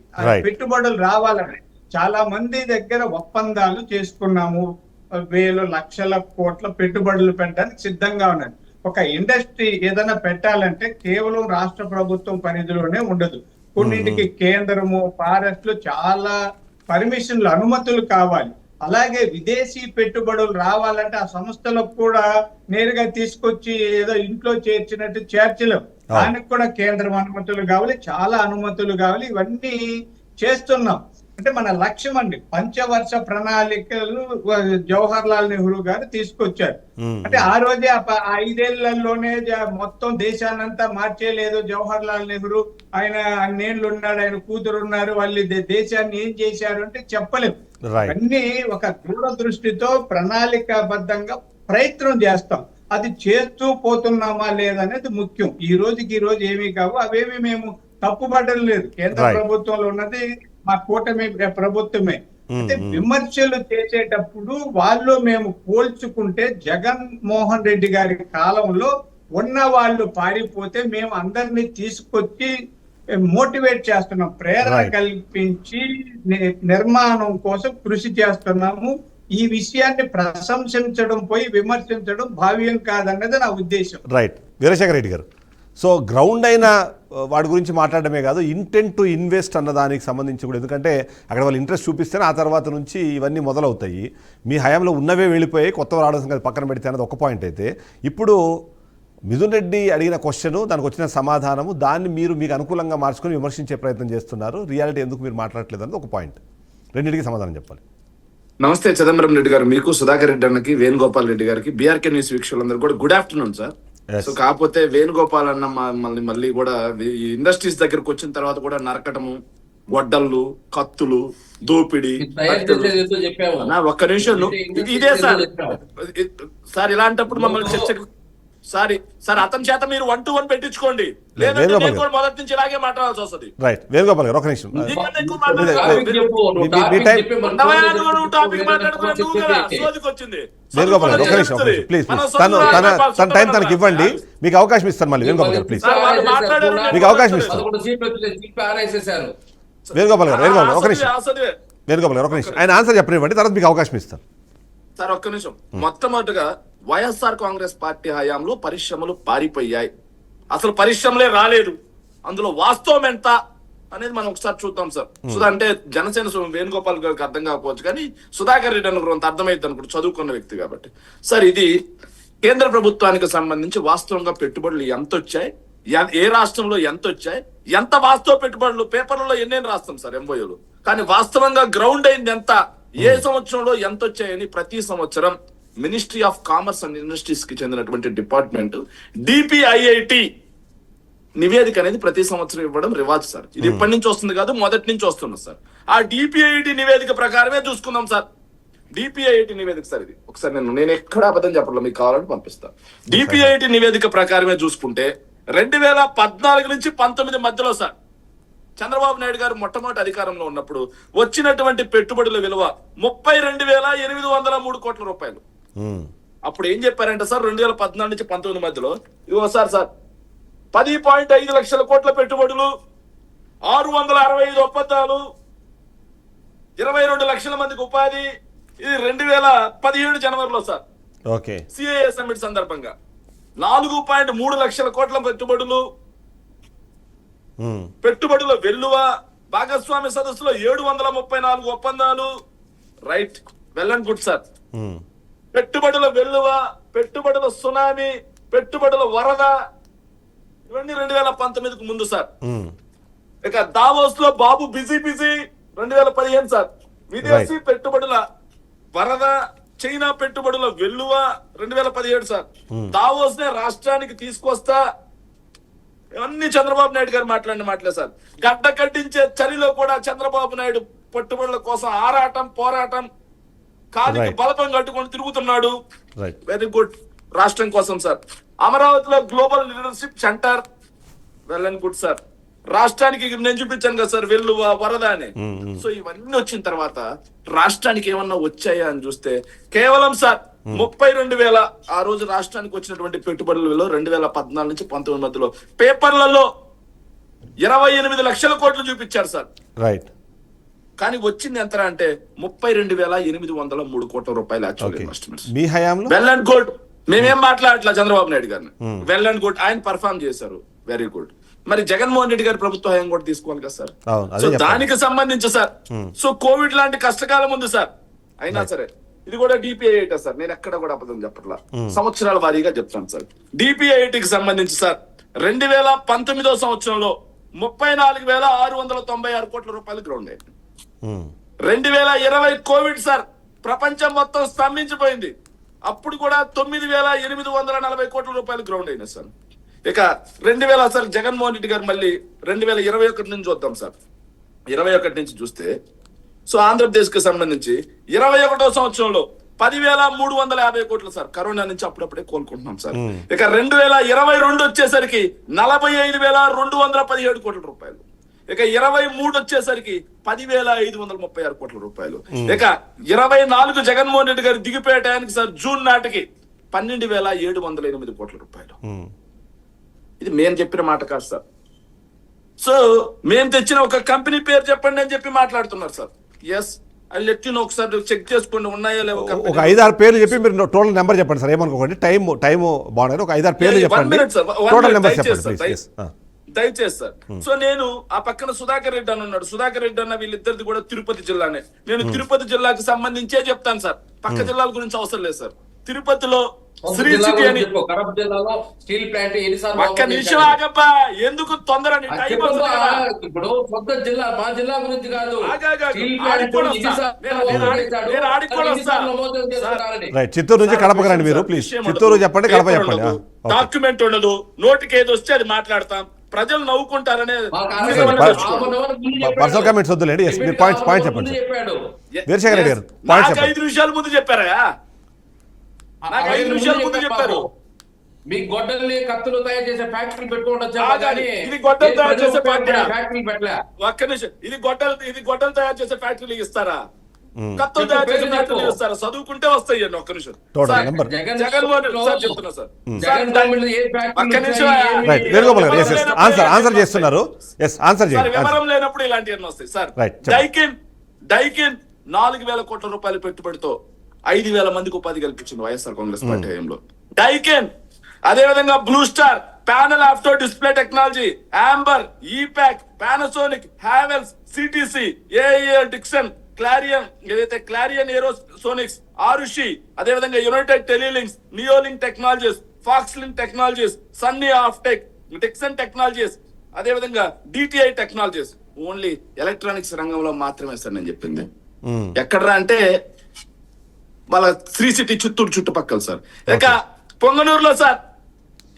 పెట్టుబడులు రావాలని చాలా మంది దగ్గర ఒప్పందాలు చేసుకున్నాము. 1,000 లక్షల కోట్ల పెట్టుబడులు పెట్టడానికి సిద్ధంగా ఉన్నారు. ఒక ఇండస్ట్రీ ఏదైనా పెట్టాలంటే కేవలం రాష్ట్ర ప్రభుత్వం పరిధిలోనే ఉండదు. కొన్నింటికి కేంద్రము, ఫారెస్ట్లు చాలా పర్మిషన్లు, అనుమతులు కావాలి. అలాగే విదేశీ పెట్టుబడులు రావాలంటే ఆ సంస్థలకు కూడా నేరుగా తీసుకొచ్చి ఏదో ఇంట్లో చేర్చినట్టు చేర్చలేం. దానికి కూడా కేంద్రం అనుమతులు కావాలి, చాలా అనుమతులు కావాలి. ఇవన్నీ చేస్తున్నాం. అంటే మన లక్ష్యం అండి. పంచవర్ష ప్రణాళికలు జవహర్ లాల్ నెహ్రూ గారు తీసుకొచ్చారు. అంటే ఆ రోజే 5 ఏళ్లలోనే మొత్తం దేశాన్నంతా మార్చేయలేదు జవహర్ లాల్ నెహ్రూ. ఆయన అన్నేళ్ళు ఉన్నాడు, ఆయన కూతురు ఉన్నారు, వాళ్ళు దేశాన్ని ఏం చేశారు అంటే చెప్పలేము. అన్ని ఒక దూరదృష్టితో ప్రణాళికాబద్ధంగా ప్రయత్నం చేస్తాం. అది చేస్తూ పోతున్నామా లేదనేది ముఖ్యం. ఈ రోజు ఏమీ కావు, అవేమి మేము తప్పుపడడం లేదు. కేంద్ర ప్రభుత్వంలో ఉన్నది మా కూటమి ప్రభుత్వమే. అంటే విమర్శలు చేసేటప్పుడు వాళ్ళు మేము పోల్చుకుంటే జగన్మోహన్ రెడ్డి గారి కాలంలో ఉన్న వాళ్ళు పారిపోతే మేము అందరినీ తీసుకొచ్చి మోటివేట్ చేస్తున్నాం, ప్రేరణ కల్పించి నిర్మాణం కోసం కృషి చేస్తున్నాము. ఈ విషయాన్ని ప్రశంసించడం పోయి విమర్శించడం భావ్యం కాదన్నది నా ఉద్దేశం. రైట్. వీరశేఖర రెడ్డి గారు, సో గ్రౌండ్ అయిన వాడి గురించి మాట్లాడడమే కాదు, ఇంటెంట్ టు ఇన్వెస్ట్ అన్న దానికి సంబంధించి కూడా, ఎందుకంటే అక్కడ వాళ్ళు ఇంట్రెస్ట్ చూపిస్తేనే ఆ తర్వాత నుంచి ఇవన్నీ మొదలవుతాయి. మీ హయాంలో ఉన్నవే వెళ్ళిపోయి కొత్త రావడం సంగతి పక్కన పెడితే అనేది ఒక పాయింట్ అయితే, ఇప్పుడు మిథున్ రెడ్డి అడిగిన క్వశ్చను, దానికి వచ్చిన సమాధానము, దాన్ని మీరు మీకు అనుకూలంగా మార్చుకొని విమర్శించే ప్రయత్నం చేస్తున్నారు. రియాలిటీ ఎందుకు మీరు మాట్లాడలేదు అనేది ఒక పాయింట్. రెండింటికి సమాధానం చెప్పాలి. నమస్తే చిదంబరం రెడ్డి గారు, మీకు, సుధాకర్ రెడ్డి అన్నకి, వేణుగోపాల్ రెడ్డి గారికి, బీఆర్కే న్యూస్ వీక్షకులందరూ కూడా గుడ్ ఆఫ్టర్నూన్ సార్. సో కాకపోతే వేణుగోపాల్ అన్న మళ్ళీ కూడా ఇండస్ట్రీస్ దగ్గరకు వచ్చిన తర్వాత కూడా నరకటము, గొడ్డళ్ళు, కత్తులు, దోపిడి. ఒక్క నిమిషం, ఇదే సార్ ఇలాంటప్పుడు మమ్మల్ని చర్చకు సార్ అతని చేత మీరు 1-to-1 పెట్టించుకోండి, లేదంటే మొదటి నుంచి ఇలాగే మాట్లాడాల్సి వస్తుంది. రైట్. వేణుగోపాల్ గారు ఒక నిమిషం, వేణుగోపాల్ గారు ఒక నిమిషం ప్లీజ్, తన టైం తనకి ఇవ్వండి, మీకు అవకాశం ఇస్తాను మళ్ళీ. వేణుగోపాల్ గారు ప్లీజ్, మీకు అవకాశం ఇస్తాను. వేణుగోపాల్ గారు ఒక నిమిషం, వేణుగోపాల్ గారు ఒక నిమిషం, ఆయన ఆన్సర్ చెప్పనివ్వండి, తర్వాత మీకు అవకాశం ఇస్తాను. సార్ ఒక్క నిమిషం. మొట్టమొదటిగా వైఎస్ఆర్ కాంగ్రెస్ పార్టీ హయాంలో పరిశ్రమలు పారిపోయాయి, అసలు పరిశ్రమలే రాలేదు. అందులో వాస్తవం ఎంత అనేది మనం ఒకసారి చూద్దాం సార్. అంటే జనసేన వేణుగోపాల్ గారికి అర్థం కాకపోవచ్చు, కానీ సుధాకర్ రెడ్డి అనుకుంటే అర్థమైంది అనుకుంటు, చదువుకున్న వ్యక్తి కాబట్టి. సార్ ఇది కేంద్ర ప్రభుత్వానికి సంబంధించి వాస్తవంగా పెట్టుబడులు ఎంత వచ్చాయి, ఏ రాష్ట్రంలో ఎంత వచ్చాయి, ఎంత వాస్తవ పెట్టుబడులు పేపర్లలో ఎన్నేని రాస్తాం సార్ ఎంబోయోలు, కానీ వాస్తవంగా గ్రౌండ్ అయింది ఎంత, ఏ సంవత్సరంలో ఎంత వచ్చాయని ప్రతి సంవత్సరం ministry of commerce and industries కి చెందినటువంటి డిపార్ట్మెంట్ DPIIT నివేదిక అనేది ప్రతి సంవత్సరం ఇవ్వడం రివాజ్ సార్. ఇది ఇప్పటి నుంచి వస్తుంది కాదు, మొదటి నుంచి వస్తుంది సార్. ఆ డిపిఐటి నివేదిక ప్రకారమే చూసుకుందాం సార్. డిపిఐటి నివేదిక సార్ ఇది. ఒకసారి నేను ఎక్కడ అబద్ధం చెప్పడం, మీకు కావాలంటే పంపిస్తా. డిపిఐటి నివేదిక ప్రకారమే చూసుకుంటే 2014 నుంచి 19 మధ్యలో సార్ చంద్రబాబు నాయుడు గారు మొట్టమొదటి అధికారంలో ఉన్నప్పుడు వచ్చినటువంటి పెట్టుబడుల విలువ 32,803 కోట్ల రూపాయలు. అప్పుడు ఏం చెప్పారంటే సార్ 2014 నుంచి 19 మధ్యలో ఇదిగో సార్ 10.5 లక్షల కోట్ల పెట్టుబడులు, 665 ఒప్పందాలు, 22 లక్షల మందికి ఉపాధి. ఇది 2017 జనవరిలో సార్ ఓకే సిఐఏ సమ్మిట్ సందర్భంగా 4.3 లక్షల కోట్ల పెట్టుబడులు, పెట్టుబడుల వెల్లువ, భాగస్వామ్య సదస్సులో 734 ఒప్పందాలు. Right, well and good sir. పెట్టుబడుల వెల్లువ, పెట్టుబడుల సునామీ, పెట్టుబడుల వరద, ఇవన్నీ 2019కు ముందు సార్. ఇక దావోస్ లో బాబు బిజీ 2015 సార్. విదేశీ పెట్టుబడుల వరద, చైనా పెట్టుబడుల వెల్లువ 2017 సార్. దావోస్ నే రాష్ట్రానికి తీసుకొస్తా, ఇవన్నీ చంద్రబాబు నాయుడు గారు మాట్లాడిన మాటలే సార్. గడ్డ కట్టించే చలిలో కూడా చంద్రబాబు నాయుడు పెట్టుబడుల కోసం ఆరాటం, పోరాటం, కాలికి బలపం కట్టుకొని తిరుగుతున్నాడు. వెరీ గుడ్, రాష్ట్రం కోసం సార్. అమరావతిలో global leadership centre, well and good sir. రాష్ట్రానికి నేను చూపించాను కదా సార్ వెల్లువ, వరద అని. సో ఇవన్నీ వచ్చిన తర్వాత రాష్ట్రానికి ఏమన్నా వచ్చాయా అని చూస్తే కేవలం సార్ 32,000 ఆ రోజు రాష్ట్రానికి వచ్చినటువంటి పెట్టుబడులలో 2014 నుంచి 19 మధ్యలో పేపర్లలో 28 లక్షల కోట్లు చూపించారు సార్. రైట్, కానీ వచ్చింది ఎంత అంటే 32,803 కోట్ల రూపాయలు యాక్చువల్ ఇన్వెస్ట్మెంట్స్. మీ హయాంలో వెల్ అండ్ గుడ్. మేమేం మాట్లాడట్లా చంద్రబాబు నాయుడు గారిని. వెల్ అండ్ గుడ్, ఆయన పర్ఫార్మ్ చేశారు, వెరీ గుడ్. మరి జగన్మోహన్ రెడ్డి గారి ప్రభుత్వ హయాం కూడా తీసుకోవాలి కదా సార్. సో దానికి సంబంధించి సార్, సో కోవిడ్ లాంటి కష్టకాలం ఉంది సార్. అయినా సరే ఇది కూడా డిపిఐఐట సార్. నేను ఎక్కడ కూడా అబద్ధం చెప్పట్లా, సంవత్సరాల వారీగా చెప్తాను సార్. డిపిఐఐటికి సంబంధించి సార్ 2019వ సంవత్సరంలో 34,696 కోట్ల రూపాయలు గ్రౌండ్ అయింది. 2020 కోవిడ్ సార్, ప్రపంచం మొత్తం స్తంభించిపోయింది. అప్పుడు కూడా 9,840 కోట్ల రూపాయలు గ్రౌండ్ అయినాయి సార్. ఇక 2000 సార్ జగన్మోహన్ రెడ్డి గారు మళ్ళీ 2021 నుంచి చూద్దాం సార్. 21 నుంచి చూస్తే సో ఆంధ్రప్రదేశ్ కి సంబంధించి 21వ సంవత్సరంలో 10,350 కోట్లు సార్. కరోనా నుంచి అప్పుడప్పుడే కోలుకుంటున్నాం సార్. ఇక 2022 వచ్చేసరికి 45,217 కోట్ల రూపాయలు. ఇక 23 వచ్చేసరికి 10,536 కోట్ల రూపాయలు. ఇక 24 జగన్మోహన్ రెడ్డి గారు దిగిపోయే టయానికి సార్ జూన్ నాటికి 12,708 కోట్ల రూపాయలు. ఇది మేము చెప్పిన మాట కాదు సార్. సో మేము తెచ్చిన ఒక కంపెనీ పేరు చెప్పండి అని చెప్పి మాట్లాడుతున్నారు sir. Yes, I let you know, ఒకసారి చెక్ చేసుకోండి ఉన్నాయో లేవో. ఒక 5-6 పేర్లు చెప్పి మీరు టోటల్ నెంబర్ చెప్పండి సార్. ఏమనుకోండి, టైం బాగుంది. ఒక 5-6 పేర్లు చెప్పండి, టోటల్ నెంబర్ చెప్పండి దయచేసి సార్. సో నేను ఆ పక్కన సుధాకర్ రెడ్డి అని ఉన్నాడు. సుధాకర్ రెడ్డి అన్న వీళ్ళిద్దరిది కూడా తిరుపతి జిల్లానే. నేను తిరుపతి జిల్లాకి సంబంధించే చెప్తాను సార్, పక్క జిల్లాల గురించి అవసరం లేదు సార్. తిరుపతిలో శ్రీ సిటీ అని స్టీల్ ప్లాంట్ ఒక్క నిమిషం ఆగబ్బా, ఎందుకు తొందర? ఇప్పుడు కొత్త జిల్లా, మా జిల్లా గురించి కాదు. చిత్తూరు నుంచి కడపకు రండి మీరు, ప్లీజ్. చిత్తూరు చెప్పండి, కడప చెప్పండి. డాక్యుమెంట్ ఉండదు, నోటికి ఏది వస్తే అది మాట్లాడతాం, ప్రజలు నవ్వుకుంటారనే. పర్సనల్ కామెంట్స్ వద్దులేండి. పాయింట్ చెప్పండి వీరశేఖర్ రెడ్డి గారు. 5 నిమిషాల ముందు చెప్పారా? నాకు 5 నిమిషాల ముందు చెప్పారు. మీ గొడ్డల్ని కత్తులు తయారు చేసే ఫ్యాక్టరీ పెట్టుకోవడం. ఇది గొడ్డలు తయారు చేసే ఫ్యాక్టరీ పెట్టలే. ఒక్క నిమిషం, ఇది గొడ్డలు తయారు చేసే ఫ్యాక్టరీలు ఇస్తారా? కత్తులు తయారు చేసే ఫ్యాక్టరీలు ఇస్తారా? చదువుకుంటే వస్తాయి అండి. ఒక్క నిమిషం, జగన్మోహన్ రెడ్డి సార్ చెప్తున్నా సార్. ఒక్క నిమిషం, ఆన్సర్ చేస్తున్నారు. వివరం లేనప్పుడు ఇలాంటివన్నీ వస్తాయి సార్. డైకిన్ 4,000 కోట్ల రూపాయల పెట్టుబడితో 5,000 మందికి ఉపాధి కల్పించింది వైఎస్ఆర్ కాంగ్రెస్ పార్టీ హయాంలో. డైకెన్, అదే విధంగా Blue Star, Panel Opto Display Technology, Amber, Epack, Panasonic, Havells, CTC, ఏఏ డిక్సన్, క్లారియన్, ఏదైతే క్లారియన్ ఏరోసోనిక్స్, ఆరుషి, అదే విధంగా United Telelinks, Neolink Technologies, Foxlink Technologies, Sunny Opotech, Dixon Technologies, అదే విధంగా డిటిఐ టెక్నాలజీస్. ఓన్లీ ఎలక్ట్రానిక్స్ రంగంలో మాత్రమే సార్ నేను చెప్పింది. ఎక్కడరా అంటే వాళ్ళ శ్రీ సిటీ చిత్తూరు చుట్టుపక్కల సార్. ఇక పొంగనూరులో సార్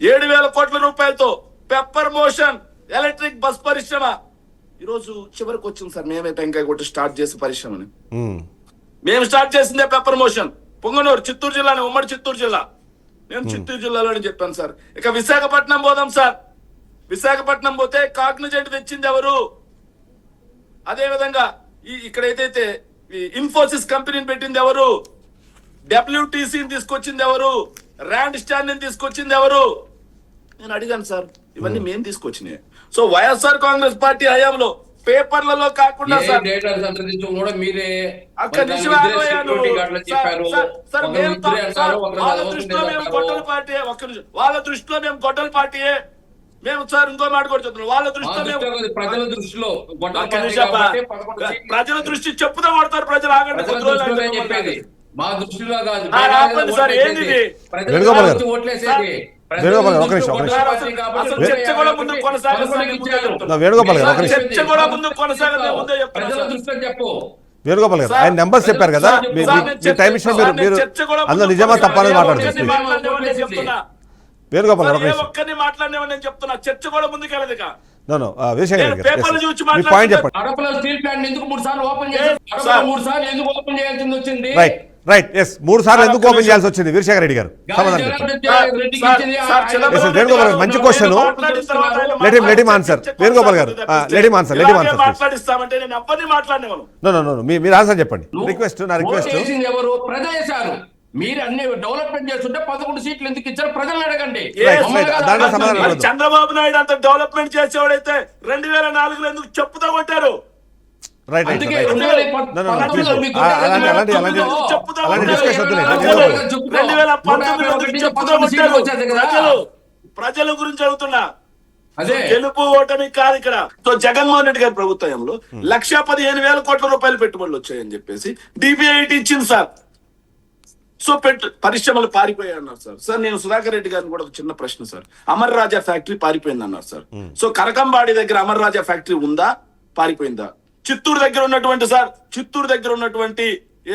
7,000 కోట్ల రూపాయలతో పెప్పర్ మోషన్, ఎలక్ట్రిక్ బస్ పరిశ్రమ ఈరోజు చివరికి వచ్చింది సార్. మేమే టెంకాయ కొట్టి స్టార్ట్ చేసే పరిశ్రమని. మేము స్టార్ట్ చేసిందే పెప్పర్ మోషన్. పొంగనూరు, చిత్తూరు జిల్లాని, ఉమ్మడి చిత్తూరు జిల్లా. నేను చిత్తూరు జిల్లాలోనే చెప్పాను సార్. ఇక విశాఖపట్నం పోదాం సార్. విశాఖపట్నం పోతే కాగ్నిజెంట్ తెచ్చింది ఎవరు? అదే విధంగా ఇక్కడ ఏదైతే ఇన్ఫోసిస్ కంపెనీని పెట్టింది ఎవరు? డబ్ల్యూటీసీని తీసుకొచ్చింది ఎవరు? ర్యాండ్ స్టాండ్ తీసుకొచ్చింది ఎవరు? నేను అడిగాను సార్. ఇవన్నీ మేము తీసుకొచ్చినాయి. సో వైఎస్ఆర్ కాంగ్రెస్ పార్టీ హయాంలో పేపర్లలో కాకుండా సార్ మీరే అక్కడ నిజమే ఆగోయాను సార్. వాళ్ళ దృష్టిలో మేము గొడ్డల పార్టీ. ఒక్క నిమిషం, వాళ్ళ దృష్టిలో మేము గొడ్డల పార్టీయే. మేము సార్ ఇంకో మాట కూడా చెప్తున్నాం. వాళ్ళ దృష్టిలో మేము ప్రజల దృష్టిలో ప్రజల దృష్టి చెప్పుదా కొడతారు ప్రజలు. ఆగండి చెప్పేది మా దృష్టిలో కాదు సార్. ఏంది వేణుగోపాల్ గారు, వేణుగోపాల్ గారు ఒక నిమిషం. చర్చ కూడా ముందు కొనసాగదు. వేణుగోపాల్ గారు ఒక నిమిషం. చర్చ కూడా ముందు కొనసాగదు. ముందే ప్రజల దృష్టిలో చెప్పు. వేణుగోపాల్ గారు ఆయన నెంబర్స్ చెప్పారు కదా, మీ టైం ఇచ్చిన మీరు అందులో నిజమా తప్పనేది మాట్లాడుతున్నారు. వేణుగోపాల్ గారు ఒక నిమిషం. ఒక్కరిని మాట్లాడినామని నేను చెప్తున్నా. చర్చ కూడా ముందుకెళ్ళదు. మీ పాయింట్ చెప్పండి. అడపలో స్టీల్ ప్లాంట్ ఎందుకు 3 సార్లు ఓపెన్ చేయాలి? 3 సార్లు ఎందుకు ఓపెన్ చేయాల్సింది వచ్చింది? రైట్ ఎస్ 3 సార్లు ఎందుకు ఓపెన్ చేయాల్సి వచ్చింది? వీరశేఖర్ రెడ్డి గారు సమాధానం చెప్పండి. వేణుగోపాల్ గారు మంచి question. Let him answer. Venugopal గారు లెట్ హిమ్ ఆన్సర్. మాట్లాడిస్తామంటే నేను ఎవరిని మాట్లాడినేవాను. నో మీరు ఆన్సర్ చెప్పండి. రిక్వెస్ట్ నా రిక్వెస్ట్. ఎవరు? ప్రజలు చేశారు. మీరు అన్ని డెవలప్మెంట్ చేస్తుంటే 11 సీట్లు ఎందుకు ఇచ్చారు? ప్రజలను అడగండి. చంద్రబాబు నాయుడు అంత డెవలప్మెంట్ చేసేవాడైతే 2004లో ఎందుకు చెప్పుతా కొట్టారు? ప్రజల గురించి అడుగుతున్నా. గెలుపు ఓటమి కాదు ఇక్కడ. సో జగన్మోహన్ రెడ్డి గారి ప్రభుత్వంలో 1,15,000 కోట్ల రూపాయలు పెట్టుబడులు వచ్చాయని చెప్పేసి DPIT ఇచ్చింది సార్. సో పరిశ్రమలు పారిపోయాయి అన్నారు సార్. సార్ నేను సుధాకర్ రెడ్డి గారిని కూడా ఒక చిన్న ప్రశ్న సార్. అమర్ రాజా ఫ్యాక్టరీ పారిపోయింది అన్నారు సార్. సో కరకంబాడి దగ్గర అమర్ రాజా ఫ్యాక్టరీ ఉందా? పారిపోయిందా? చిత్తూరు దగ్గర ఉన్నటువంటి సార్, చిత్తూరు దగ్గర ఉన్నటువంటి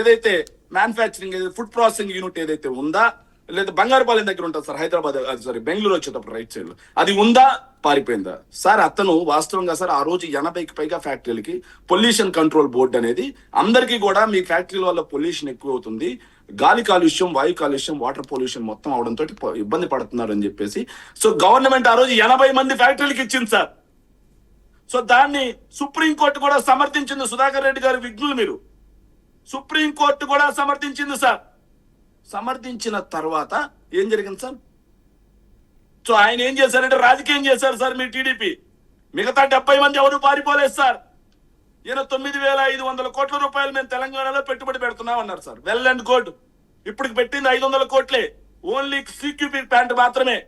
ఏదైతే మ్యానుఫ్యాక్చరింగ్ ఫుడ్ ప్రాసెసింగ్ యూనిట్ ఏదైతే ఉందా, లేదా బంగారుపాలెం దగ్గర ఉంటుంది సార్, హైదరాబాద్ సారీ బెంగళూరు వచ్చేటప్పుడు రైట్ సైడ్ లో, అది ఉందా? పారిపోయిందా? సార్ అతను వాస్తవంగా సార్ ఆ రోజు 80కి పైగా ఫ్యాక్టరీలకి పొల్యూషన్ కంట్రోల్ బోర్డు అనేది అందరికీ కూడా మీ ఫ్యాక్టరీల వల్ల పొల్యూషన్ ఎక్కువ అవుతుంది, గాలి కాలుష్యం, వాయు కాలుష్యం, వాటర్ పొల్యూషన్ మొత్తం అవడంతో ఇబ్బంది పడుతున్నారు అని చెప్పేసి సో గవర్నమెంట్ ఆ రోజు 80 మంది ఫ్యాక్టరీలకు ఇచ్చింది సార్. సో దాన్ని సుప్రీంకోర్టు కూడా సమర్థించింది. సుధాకర్ రెడ్డి గారు విఘ్నులు మీరు. సుప్రీంకోర్టు కూడా సమర్థించింది సార్. సమర్థించిన తర్వాత ఏం జరిగింది సార్? సో ఆయన ఏం చేశారంటే రాజకీయం చేశారు సార్ మీ టీడీపీ. మిగతా 70 మంది ఎవరు పారిపోలేదు సార్. ఈయన 9,500 కోట్ల రూపాయలు మేము తెలంగాణలో పెట్టుబడి పెడుతున్నాం అన్నారు సార్. Well and good. ఇప్పటికి పెట్టింది 500 కోట్లే. ఓన్లీ CQP ప్లాంట్ మాత్రమే,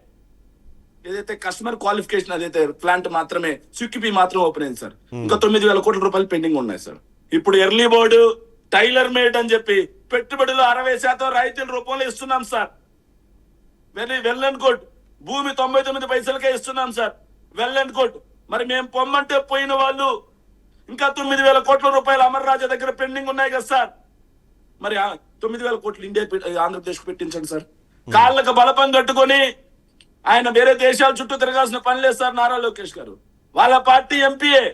ఏదైతే కస్టమర్ క్వాలిఫికేషన్ అదైతే ప్లాంట్ మాత్రమే CQP మాత్రం ఓపెన్ అయింది సార్. ఇంకా 9,000 కోట్ల రూపాయలు పెండింగ్ ఉన్నాయి సార్. ఇప్పుడు ఎర్లీ బోర్డు, టైలర్ మేడ్ అని చెప్పి పెట్టుబడులు 60% రాయితీల రూపంలో ఇస్తున్నాం సార్. Well and good. భూమి 99 పైసలకే ఇస్తున్నాం సార్. Well and good. మరి మేము పొమ్మంటే పోయిన వాళ్ళు ఇంకా 9,000 కోట్ల రూపాయలు అమర్ రాజా దగ్గర పెండింగ్ ఉన్నాయి కదా సార్. మరి 9,000 కోట్లు ఆంధ్రప్రదేశ్ పెట్టించండి సార్. కాళ్ళకు బలపం కట్టుకొని ఆయన వేరే దేశాల చుట్టూ తిరగాల్సిన పని లేదు సార్. నారా లోకేష్ గారు వాళ్ళ పార్టీ ఎంపీఏ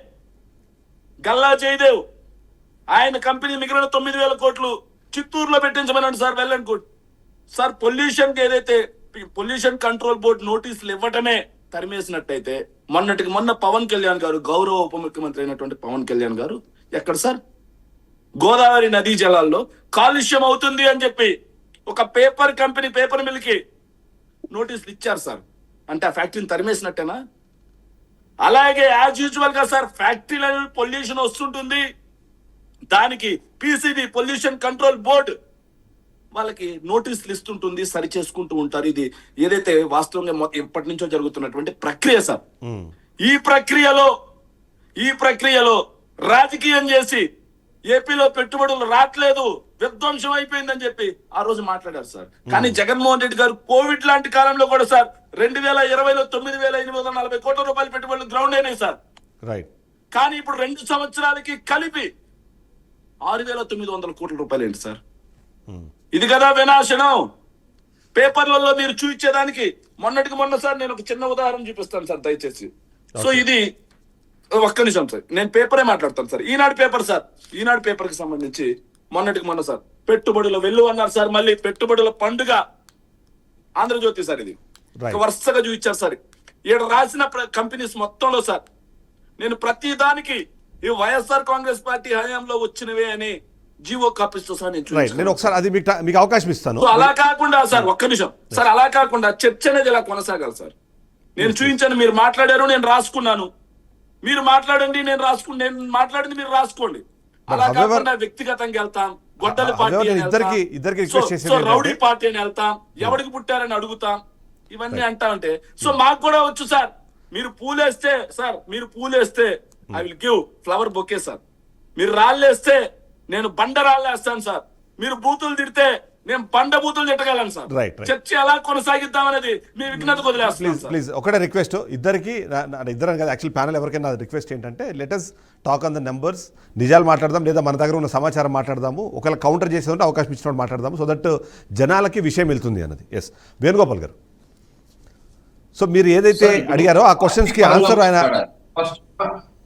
గల్లా జయదేవ్, ఆయన కంపెనీ మిగిలిన 9,000 కోట్లు చిత్తూరులో పెట్టించమనండి sir. Well and good sir. Pollution కి ఏదైతే పొల్యూషన్ కంట్రోల్ బోర్డు నోటీసులు ఇవ్వటమే తరిమేసినట్టయితే మొన్నటికి మొన్న పవన్ కళ్యాణ్ గారు, గౌరవ ఉప ముఖ్యమంత్రి అయినటువంటి పవన్ కళ్యాణ్ గారు ఎక్కడ సార్ గోదావరి నదీ జలాల్లో కాలుష్యం అవుతుంది అని చెప్పి ఒక పేపర్ కంపెనీ, పేపర్ మిల్కి నోటీసులు ఇచ్చారు సార్. అంటే ఆ ఫ్యాక్టరీని తరిమేసినట్టేనా? అలాగే యాజ్ యూజువల్ గా సార్ ఫ్యాక్టరీల పొల్యూషన్ వస్తుంటుంది. దానికి PCB పొల్యూషన్ కంట్రోల్ బోర్డు వాళ్ళకి నోటీసులు ఇస్తుంటుంది, సరి చేసుకుంటూ ఉంటారు. ఇది ఏదైతే వాస్తవంగా ఎప్పటి నుంచో జరుగుతున్నటువంటి ప్రక్రియ సార్. ఈ ప్రక్రియలో రాజకీయం చేసి ఏపీలో పెట్టుబడులు రావట్లేదు, విధ్వంసం అయిపోయిందని చెప్పి ఆ రోజు మాట్లాడారు సార్. కానీ జగన్మోహన్ రెడ్డి గారు కోవిడ్ లాంటి కాలంలో కూడా సార్ 2020లో 9,840 కోట్ల రూపాయల పెట్టుబడులు గ్రౌండ్ అయినాయి సార్. కానీ ఇప్పుడు 2 సంవత్సరాలకి కలిపి 6,900 కోట్ల రూపాయలు ఏంటి సార్? ఇది కదా వినాశనం. పేపర్లలో మీరు చూపించేదానికి మొన్నటికి మొన్న సార్ నేను ఒక చిన్న ఉదాహరణ చూపిస్తాను సార్ దయచేసి. సో ఇది ఒక్క నిమిషం సార్, నేను పేపరే మాట్లాడతాను సార్. ఈనాడు పేపర్ సార్, ఈనాడు పేపర్ కి సంబంధించి మొన్నటికి మొన్న సార్ పెట్టుబడుల వెళ్ళు అన్నారు సార్, మళ్ళీ పెట్టుబడుల పండుగ ఆంధ్రజ్యోతి సార్, ఇది వరుసగా చూపించారు సార్. ఇక్కడ రాసిన కంపెనీస్ మొత్తంలో సార్ నేను ప్రతి దానికి ఈ వైఎస్ఆర్ కాంగ్రెస్ పార్టీ హయాంలో వచ్చినవే అని జీవో కాపిస్తూ సార్ నేను ఒకసారి అది మీకు అవకాశం ఇస్తాను. అలా కాకుండా సార్ ఒక్క నిమిషం సార్, అలా కాకుండా చర్చ అనేది ఇలా కొనసాగాలి సార్. నేను చూపించాను, మీరు మాట్లాడారు, నేను రాసుకున్నాను, మీరు మాట్లాడండి, నేను మాట్లాడింది మీరు రాసుకోండి. అలా కాకుండా వ్యక్తిగతంగా వెళ్తాం, గొడ్డలి పార్టీ రౌడీ పార్టీ అని వెళ్తాం, ఎవడికి పుట్టారని అడుగుతాం, ఇవన్నీ అంటా ఉంటే సో మాకు కూడా వచ్చు సార్. మీరు పూలేస్తే సార్, మీరు పూలేస్తే I will give flower bouquet sir. మీరు రాళ్ళేస్తే నేను బండ రాళ్ళేస్తాను సార్. మీరు బూతులు తిడితే నేను బండ బూతులు తిట్టగలను సార్. చర్చ ఎలా కొనసాగిద్దాం అనేది మీ విఘ్నతకు వదిలేస్తాను సార్. ప్లీజ్ ఒకటే రిక్వెస్ట్, ఇద్దరికి ఇద్దరు కదా యాక్చువల్ ప్యానల్ ఎవరికైనా రిక్వెస్ట్ ఏంటంటే let us talk on the numbers, నిజాలు మాట్లాడదాం లేదా మన దగ్గర ఉన్న సమాచారం మాట్లాడదాము, ఒకవేళ కౌంటర్ చేసేదంటే అవకాశం ఇచ్చినట్టు మాట్లాడదాము, సో దట్ జనాలకి విషయం వెళ్తుంది అన్నది. ఎస్ వేణుగోపాల్ గారు, సో మీరు ఏదైతే అడిగారో ఆ క్వశ్చన్స్ కి ఆన్సర్ ఆయన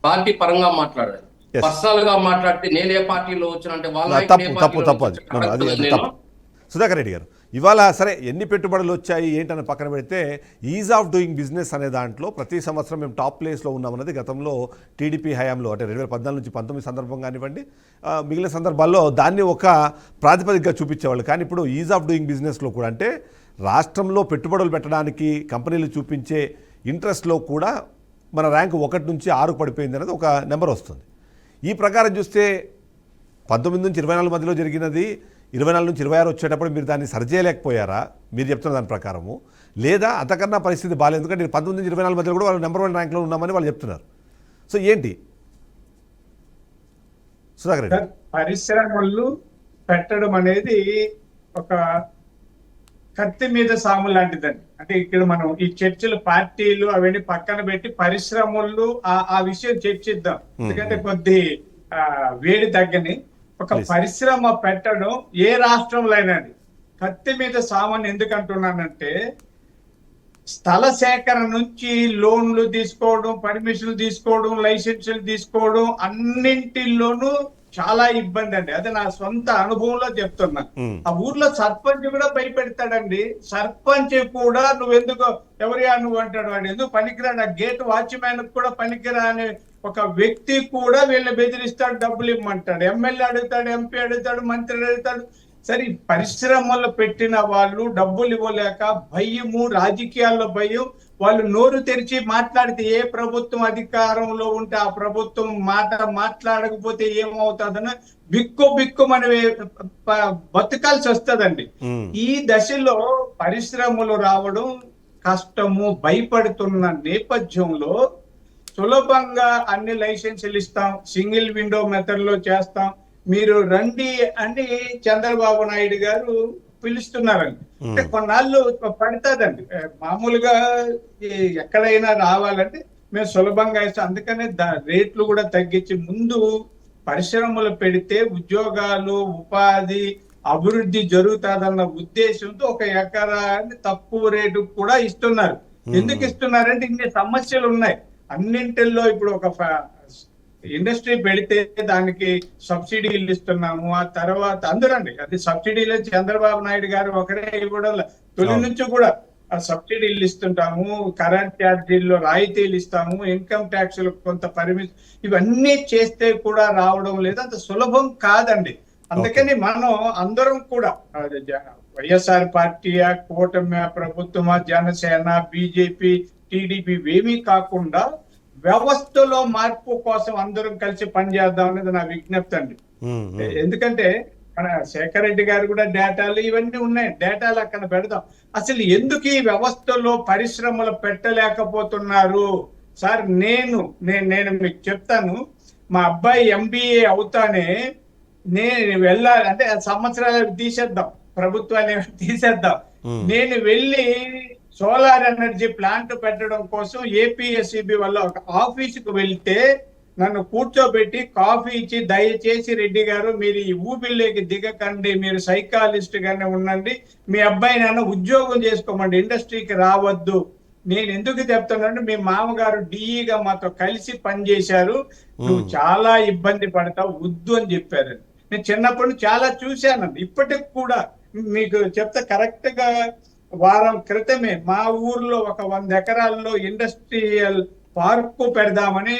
పార్టీ పరంగా మాట్లాడారు. పర్సనల్ గా మాట్లాడితే నేను ఏ పార్టీలో వచ్చినంటే తప్పు అది తప్పు. సుధాకర్ రెడ్డి గారు, ఇవాళ సరే ఎన్ని పెట్టుబడులు వచ్చాయి ఏంటని పక్కన పెడితే ఈజ్ ఆఫ్ డూయింగ్ బిజినెస్ అనే దాంట్లో ప్రతి సంవత్సరం మేము టాప్ ప్లేస్లో ఉన్నామన్నది గతంలో టీడీపీ హయాంలో అంటే 2014 నుంచి 19 సందర్భం కానివ్వండి, మిగిలిన సందర్భాల్లో దాన్ని ఒక ప్రాతిపదికగా చూపించేవాళ్ళు. కానీ ఇప్పుడు ఈజ్ ఆఫ్ డూయింగ్ బిజినెస్లో కూడా అంటే రాష్ట్రంలో పెట్టుబడులు పెట్టడానికి కంపెనీలు చూపించే ఇంట్రెస్ట్లో కూడా మన ర్యాంక్ 1 నుంచి 6 పడిపోయింది అనేది ఒక నెంబర్ వస్తుంది. ఈ ప్రకారం చూస్తే 19 నుంచి 24 మధ్యలో జరిగినది 24 నుంచి 26 వచ్చేటప్పుడు మీరు దాన్ని సరిచేయలేకపోయారా మీరు చెప్తున్న దాని ప్రకారము, లేదా అంతకన్నా పరిస్థితి బాగాలేదు? ఎందుకంటే 19 నుంచి 24 మధ్యలో కూడా వాళ్ళు నెంబర్ 1 ర్యాంక్లో ఉన్నామని వాళ్ళు చెప్తున్నారు. సో ఏంటి సుధాకర్ రెడ్డి? పరిశ్రమలు పెట్టడం అనేది ఒక కత్తి మీద సాము లాంటిదండి. అంటే ఇక్కడ మనం ఈ చర్చలు పార్టీలు అవన్నీ పక్కన పెట్టి పరిశ్రమలు ఆ విషయం చర్చిద్దాం. ఎందుకంటే కొద్ది వేడి తగ్గని ఒక పరిశ్రమ పెట్టడం ఏ రాష్ట్రంలో అయినా కత్తి మీద సామాన్ ఎందుకు అంటున్నానంటే స్థల సేకరణ నుంచి లోన్లు తీసుకోవడం, పర్మిషన్లు తీసుకోవడం, లైసెన్సులు తీసుకోవడం అన్నింటిలోనూ చాలా ఇబ్బంది అండి. అదే నా సొంత అనుభవంలో చెప్తున్నా. ఆ ఊర్లో సర్పంచ్ కూడా భయపెడతాడండి. సర్పంచ్ కూడా నువ్వెందుకు ఎవరియా నువ్వు అంటాడు, వాడు ఎందుకు పనికిరా, నా గేట్ వాచ్మ్యాన్ కూడా పనికిరా అనే ఒక వ్యక్తి కూడా వీళ్ళని బెదిరిస్తాడు, డబ్బులు ఇమ్మంటాడు. ఎమ్మెల్యే అడుగుతాడు, ఎంపీ అడుగుతాడు, మంత్రి అడుగుతాడు. సరే పరిశ్రమలు పెట్టిన వాళ్ళు డబ్బులు ఇవ్వలేక భయము, రాజకీయాల్లో భయం, వాళ్ళు నోరు తెరిచి మాట్లాడితే ఏ ప్రభుత్వం అధికారంలో ఉంటే ఆ ప్రభుత్వం మాట్లాడకపోతే ఏమవుతుందని బిక్కు మన బతకాల్సి వస్తుందండి. ఈ దశలో పరిశ్రమలు రావడం కష్టము, భయపడుతున్న నేపథ్యంలో సులభంగా అన్ని లైసెన్సులు ఇస్తాం, సింగిల్ విండో మెథడ్ లో చేస్తాం, మీరు రండి అని చంద్రబాబు నాయుడు గారు పిలుస్తున్నారండి. అంటే కొన్నాళ్ళు పడుతుందండి. మామూలుగా ఎక్కడైనా రావాలంటే మేము సులభంగా ఇస్తాం. అందుకనే రేట్లు కూడా తగ్గించి ముందు పరిశ్రమలు పెడితే ఉద్యోగాలు, ఉపాధి, అభివృద్ధి జరుగుతుందన్న ఉద్దేశంతో ఒక ఎకరాన్ని తక్కువ రేటు కూడా ఇస్తున్నారు. ఎందుకు ఇస్తున్నారంటే ఇన్ని సమస్యలు ఉన్నాయి అన్నింటిల్లో. ఇప్పుడు ఒక ఇండస్ట్రీ పెడితే దానికి సబ్సిడీలు ఇస్తున్నాము. ఆ తర్వాత అందరండి అది సబ్సిడీలు చంద్రబాబు నాయుడు గారు ఒకరే ఇవ్వడం, తొలి నుంచి కూడా సబ్సిడీలు ఇస్తుంటాము, కరెంట్ ఛార్జీల్లో రాయితీలు ఇస్తాము, ఇన్కమ్ ట్యాక్స్ కొంత పరిమితి, ఇవన్నీ చేస్తే కూడా రావడం లేదు. అంత సులభం కాదండి. అందుకని మనం అందరం కూడా వైఎస్ఆర్ పార్టీయా, కూటమి ప్రభుత్వమా, జనసేన, బీజేపీ, టీడీపీ ఏమీ కాకుండా వ్యవస్థలో మార్పు కోసం అందరం కలిసి పనిచేద్దాం అనేది నా విజ్ఞప్తి అండి. ఎందుకంటే మన శేఖర్ రెడ్డి గారు కూడా డేటాలు ఇవన్నీ ఉన్నాయి, డేటాలు అక్కడ పెడదాం. అసలు ఎందుకు ఈ వ్యవస్థలో పరిశ్రమలు పెట్టలేకపోతున్నారు సార్? నేను మీకు చెప్తాను. మా అబ్బాయి MBA అవుతానే నేను వెళ్ళాలి అంటే సంవత్సరాలు తీసేద్దాం, ప్రభుత్వాన్ని తీసేద్దాం, నేను వెళ్ళి సోలార్ ఎనర్జీ ప్లాంట్ పెట్టడం కోసం APSEB వల్ల ఒక ఆఫీసుకు వెళ్తే నన్ను కూర్చోబెట్టి కాఫీ ఇచ్చి, దయచేసి రెడ్డి గారు మీరు ఈ ఊబిలోకి దిగకండి, మీరు సైకాలజిస్ట్ గానే ఉండండి, మీ అబ్బాయి నాన్న ఉద్యోగం చేసుకోమండి, ఇండస్ట్రీకి రావద్దు. నేను ఎందుకు చెప్తున్నాను, మీ మామగారు డిఈగా మాతో కలిసి పనిచేశారు, నువ్వు చాలా ఇబ్బంది పడతావు, వద్దు అని చెప్పారు. నేను చిన్నప్పటి నుంచి చాలా చూశానండి. ఇప్పటికి కూడా మీకు చెప్తే కరెక్ట్ గా వారం క్రితమే మా ఊర్లో ఒక 100 ఎకరాల్లో ఇండస్ట్రియల్ పార్కు పెడదామని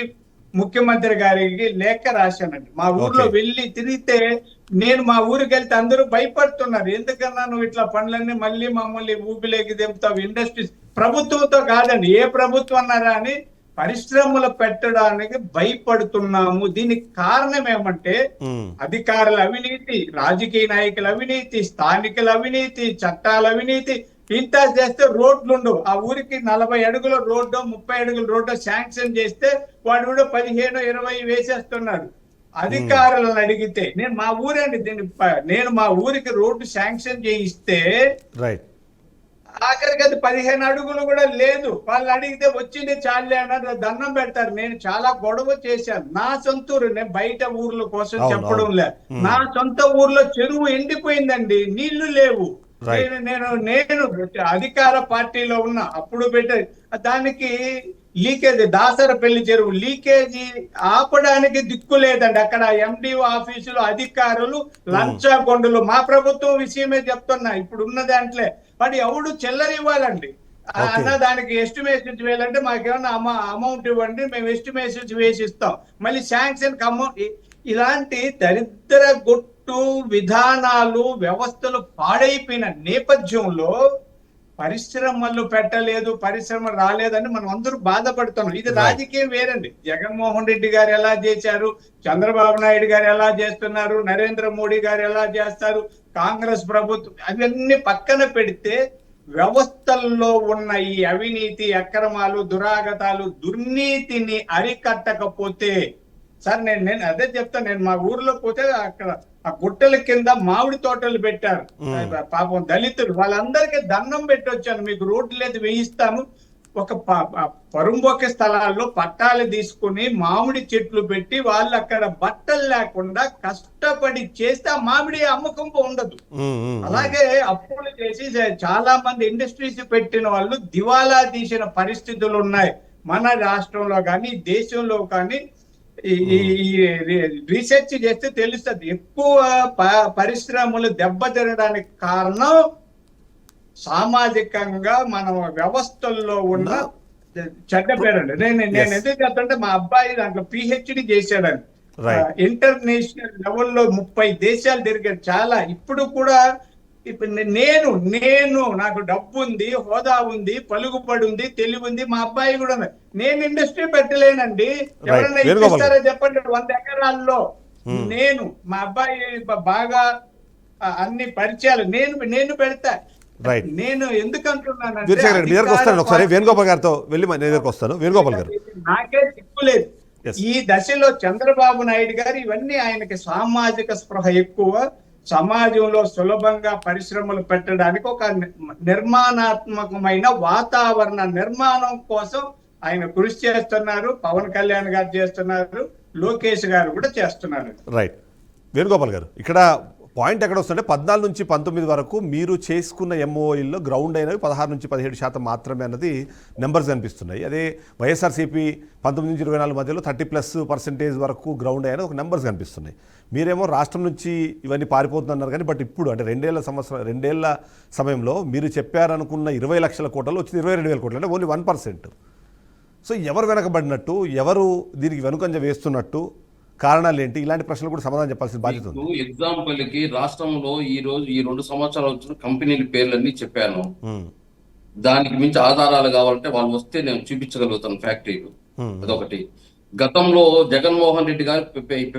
ముఖ్యమంత్రి గారికి లేఖ రాశానండి. మా ఊర్లో వెళ్ళి తిరిగితే, నేను మా ఊరికి వెళ్తే అందరూ భయపడుతున్నారు, ఎందుకన్నా నువ్వు ఇట్లా పనులన్నీ మళ్ళీ మమ్మల్ని ఊపిలోకి దింపుతావు, ఇండస్ట్రీస్ ప్రభుత్వంతో కాదండి, ఏ ప్రభుత్వం అన్నారా అని పరిశ్రమలు పెట్టడానికి భయపడుతున్నాము. దీనికి కారణం ఏమంటే అధికారుల అవినీతి, రాజకీయ నాయకుల అవినీతి, స్థానికుల అవినీతి, చట్టాల అవినీతి. ఇంత చేస్తే రోడ్లు ఉండవు. ఆ ఊరికి 40 అడుగుల రోడ్డు, 30 అడుగుల రోడ్డు శాంక్షన్ చేస్తే వాడు కూడా 15-20 వేసేస్తున్నాడు. అధికారులను అడిగితే, నేను మా ఊరండి, నేను మా ఊరికి రోడ్డు శాంక్షన్ చేయిస్తే ఆఖరికి అది 15 అడుగులు కూడా లేదు. వాళ్ళు అడిగితే వచ్చింది చాలే అన్నారు, దండం పెడతారు. నేను చాలా గొడవ చేశాను. నా సొంత ఊరు, నేను బయట ఊర్ల కోసం చెప్పడం లే, నా సొంత ఊర్లో చెరువు ఎండిపోయిందండి, నీళ్లు లేవు. నేను అధికార పార్టీలో ఉన్నా అప్పుడు పెట్టే దానికి లీకేజ్, దాసరపల్లి చెరువు లీకేజీ ఆపడానికి దిక్కు లేదండి. అక్కడ ఎండిఓ ఆఫీసులో అధికారులు లంచగొండులు. మా ప్రభుత్వం విషయమే చెప్తున్నా, ఇప్పుడు ఉన్న దాంట్లో వాడు ఎవడు చిల్లర ఇవ్వాలండి అన్న, దానికి ఎస్టిమేషన్స్ వేయాలంటే మాకేమన్నా అమౌంట్ ఇవ్వండి, మేము ఎస్టిమేషన్స్ వేసి ఇస్తాం, మళ్ళీ శాంక్షన్ అమౌంట్. ఇలాంటి దరిద్ర గొట్టు విధానాలు, వ్యవస్థలు పాడైపోయిన నేపథ్యంలో పరిశ్రమలు పెట్టలేదు, పరిశ్రమ రాలేదని మనం అందరూ బాధపడుతున్నాం. ఇది రాజకీయం వేరండి. జగన్మోహన్ రెడ్డి గారు ఎలా చేశారు, చంద్రబాబు నాయుడు గారు ఎలా చేస్తున్నారు, నరేంద్ర మోడీ గారు ఎలా చేస్తారు, కాంగ్రెస్ ప్రభుత్వం, అవన్నీ పక్కన పెడితే వ్యవస్థల్లో ఉన్న ఈ అవినీతి, అక్రమాలు, దురాగతాలు, దుర్నీతిని అరికట్టకపోతే, సార్ నేను అదే చెప్తాను, నేను మా ఊర్లో పోతే అక్కడ ఆ గుట్టల కింద మామిడి తోటలు పెట్టారు, పాపం దళితులు, వాళ్ళందరికీ దండం పెట్టి వచ్చాను, మీకు రోడ్లు లేదు వేయిస్తాను. ఒక పరుంబొక్క స్థలాల్లో పట్టాలు తీసుకుని మామిడి చెట్లు పెట్టి వాళ్ళు అక్కడ బట్టలు లేకుండా కష్టపడి చేస్తే ఆ మామిడి అమ్మకం ఉండదు. అలాగే అప్పులు చేసి చాలా మంది ఇండస్ట్రీస్ పెట్టిన వాళ్ళు దివాలా తీసిన పరిస్థితులు ఉన్నాయి మన రాష్ట్రంలో కానీ దేశంలో కానీ. ఈ రీసెర్చ్ చేస్తే తెలుస్తుంది, ఎక్కువ పరిశ్రమలు దెబ్బతినడానికి కారణం సామాజికంగా మన వ్యవస్థల్లో ఉన్న చెడ్డ పేరండి. నేను ఎందుకు చెప్తుంటే, మా అబ్బాయి దాంట్లో పిహెచ్డి చేశాడని, ఇంటర్నేషనల్ లెవెల్లో 30 దేశాలు తిరిగాడు. చాలా ఇప్పుడు కూడా నేను నాకు డబ్బు ఉంది, హోదా ఉంది, పలుకుబడి ఉంది, తెలివి ఉంది, మా అబ్బాయి కూడా నేను ఇండస్ట్రీ పెట్టలేనండి. ఎవరైనా ఇస్తారో చెప్పండి. 100 ఎకరాల్లో నేను, మా అబ్బాయి బాగా అన్ని పరిచయాలు నేను పెడతా. నేను ఎందుకు అంటున్నాను, ఒకసారి వేణుగోపాల్ గారితో వెళ్ళి వస్తాను. వేణుగోపాల్ గారు, నాకే సిగ్గులేదు. ఈ దశలో చంద్రబాబు నాయుడు గారు ఇవన్నీ, ఆయనకి సామాజిక స్పృహ ఎక్కువ, సమాజంలో సులభంగా పరిశ్రమలు పెట్టడానికి ఒక నిర్మాణాత్మకమైన వాతావరణ నిర్మాణం కోసం ఆయన కృషి చేస్తున్నారు. పవన్ కళ్యాణ్ గారు చేస్తున్నారు, లోకేష్ గారు కూడా చేస్తున్నారు. రైట్. వేణుగోపాల్ గారు, ఇక్కడ పాయింట్ ఎక్కడ వస్తుంటే 14 నుంచి 19 వరకు మీరు చేసుకున్న ఎంఓఈల్లో గ్రౌండ్ అయినవి 16-17% మాత్రమే అన్నది నెంబర్స్ కనిపిస్తున్నాయి. అదే వైఎస్ఆర్సీపీ 19 నుంచి 24 మధ్యలో 30+% వరకు గ్రౌండ్ అయిన ఒక నెంబర్స్ కనిపిస్తున్నాయి. మీరేమో రాష్ట్రం నుంచి ఇవన్నీ పారిపోతున్నారు కానీ, బట్ ఇప్పుడు అంటే 2 ఏళ్ల సమయంలో మీరు చెప్పారనుకున్న 20 లక్షల కోట్లలో వచ్చింది 22,000 కోట్లు, అంటే ఓన్లీ 1%. సో ఎవరు వెనకబడినట్టు, ఎవరు దీనికి వెనుకంజ వేస్తున్నట్టు, కారణాలు ఏంటి, ఇలాంటి ప్రశ్నలు కూడా సమాధానం చెప్పాల్సిన బాధ్యత ఉంది. ఎగ్జాంపుల్ కి రాష్ట్రంలో ఈ 2 సంవత్సరాలు వచ్చిన కంపెనీల పేర్లన్నీ చెప్పాను. దానికి మించి ఆధారాలు కావాలంటే వాళ్ళు వస్తే నేను చూపించగలుగుతాను ఫ్యాక్టరీలు. అదొకటి. గతంలో జగన్మోహన్ రెడ్డి గారు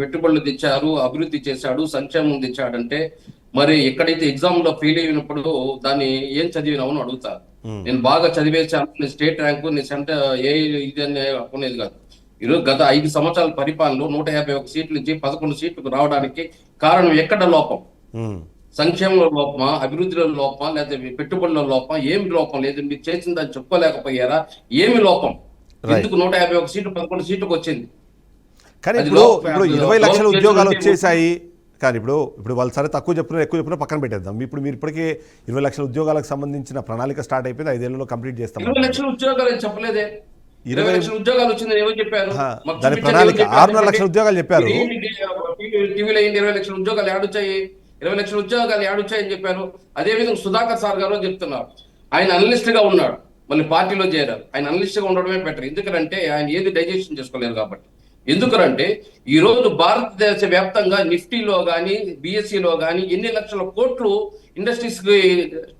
పెట్టుబడులు తెచ్చారు, అభివృద్ధి చేశాడు, సంక్షేమం తెచ్చాడంటే మరి ఎక్కడైతే ఎగ్జామ్ లో ఫెయిల్ అయినప్పుడు దాన్ని ఏం చదివినావు అని అడుగుతారు. నేను బాగా చదివేశాను, నేను స్టేట్ ర్యాంకు, నేను సెంటర్ ఇది అని అనుకునేది కాదు. ఈరోజు గత 5 సంవత్సరాల పరిపాలనలో 151 సీట్ల నుంచి 11 సీట్లకు రావడానికి కారణం ఎక్కడ లోపం? సంక్షేమంలో లోపమా, అభివృద్ధిలో లోపమా, లేదా పెట్టుబడుల లోపమా? ఏమి లోపం లేదు, మీరు చేసిన దాన్ని చెప్పుకోలేకపోయారా? ఏమి లోపం? ఎందుకు 151 సీట్లు 11 సీట్లకు వచ్చింది? కానీ అది ఇప్పుడు లోపల- ఇప్పుడు అది 20 లక్షల లోపల ఉద్యోగాలు చేస్తుంటే వచ్చేసాయి. కానీ ఇప్పుడు వాళ్ళు సరే తక్కువ చెప్తున్నారు, ఎక్కువ చెప్తున్నారు, పక్కన పెట్టేద్దాం. ఇప్పుడు మీరు ఇప్పటికే 20 లక్షల ఉద్యోగాలకు సంబంధించిన ప్రణాళిక స్టార్ట్ అయిపోయింది, 5 ఏళ్లలో కంప్లీట్ చేస్తాం. 20 లక్షల ఉద్యోగాలు అని చెప్పలేదే. 20 లక్షల ఉద్యోగాలు వచ్చిందని ఎవరు చెప్పారు? మాకు దాని చూపించండి, ప్రణాళిక ఎవరు చెప్పారు? 6.5 లక్షల ఉద్యోగాలు చెప్పారు. టీవీలో అయింది 20 లక్షల ఉద్యోగాలు యాడొచ్చాయి, 20 లక్షల ఉద్యోగాలు యాడొచ్చాయని చెప్పారు. అదేవిధంగా సుధాకర్ సార్ గారు చెప్తున్నారు, ఆయన అనలిస్ట్ గా ఉన్నాడు, మళ్ళీ పార్టీలో చేరారు. ఆయన అనలిస్ట్ గా ఉండడమే బెటర్. ఎందుకంటే ఆయన ఏది డైజెషన్ చేసుకోలేరు కాబట్టి. ఎందుకంటే ఈ రోజు భారతదేశ వ్యాప్తంగా నిఫ్టీలో కానీ బిఎస్సిలో కానీ ఎన్ని లక్షల కోట్లు ఇండస్ట్రీస్ కి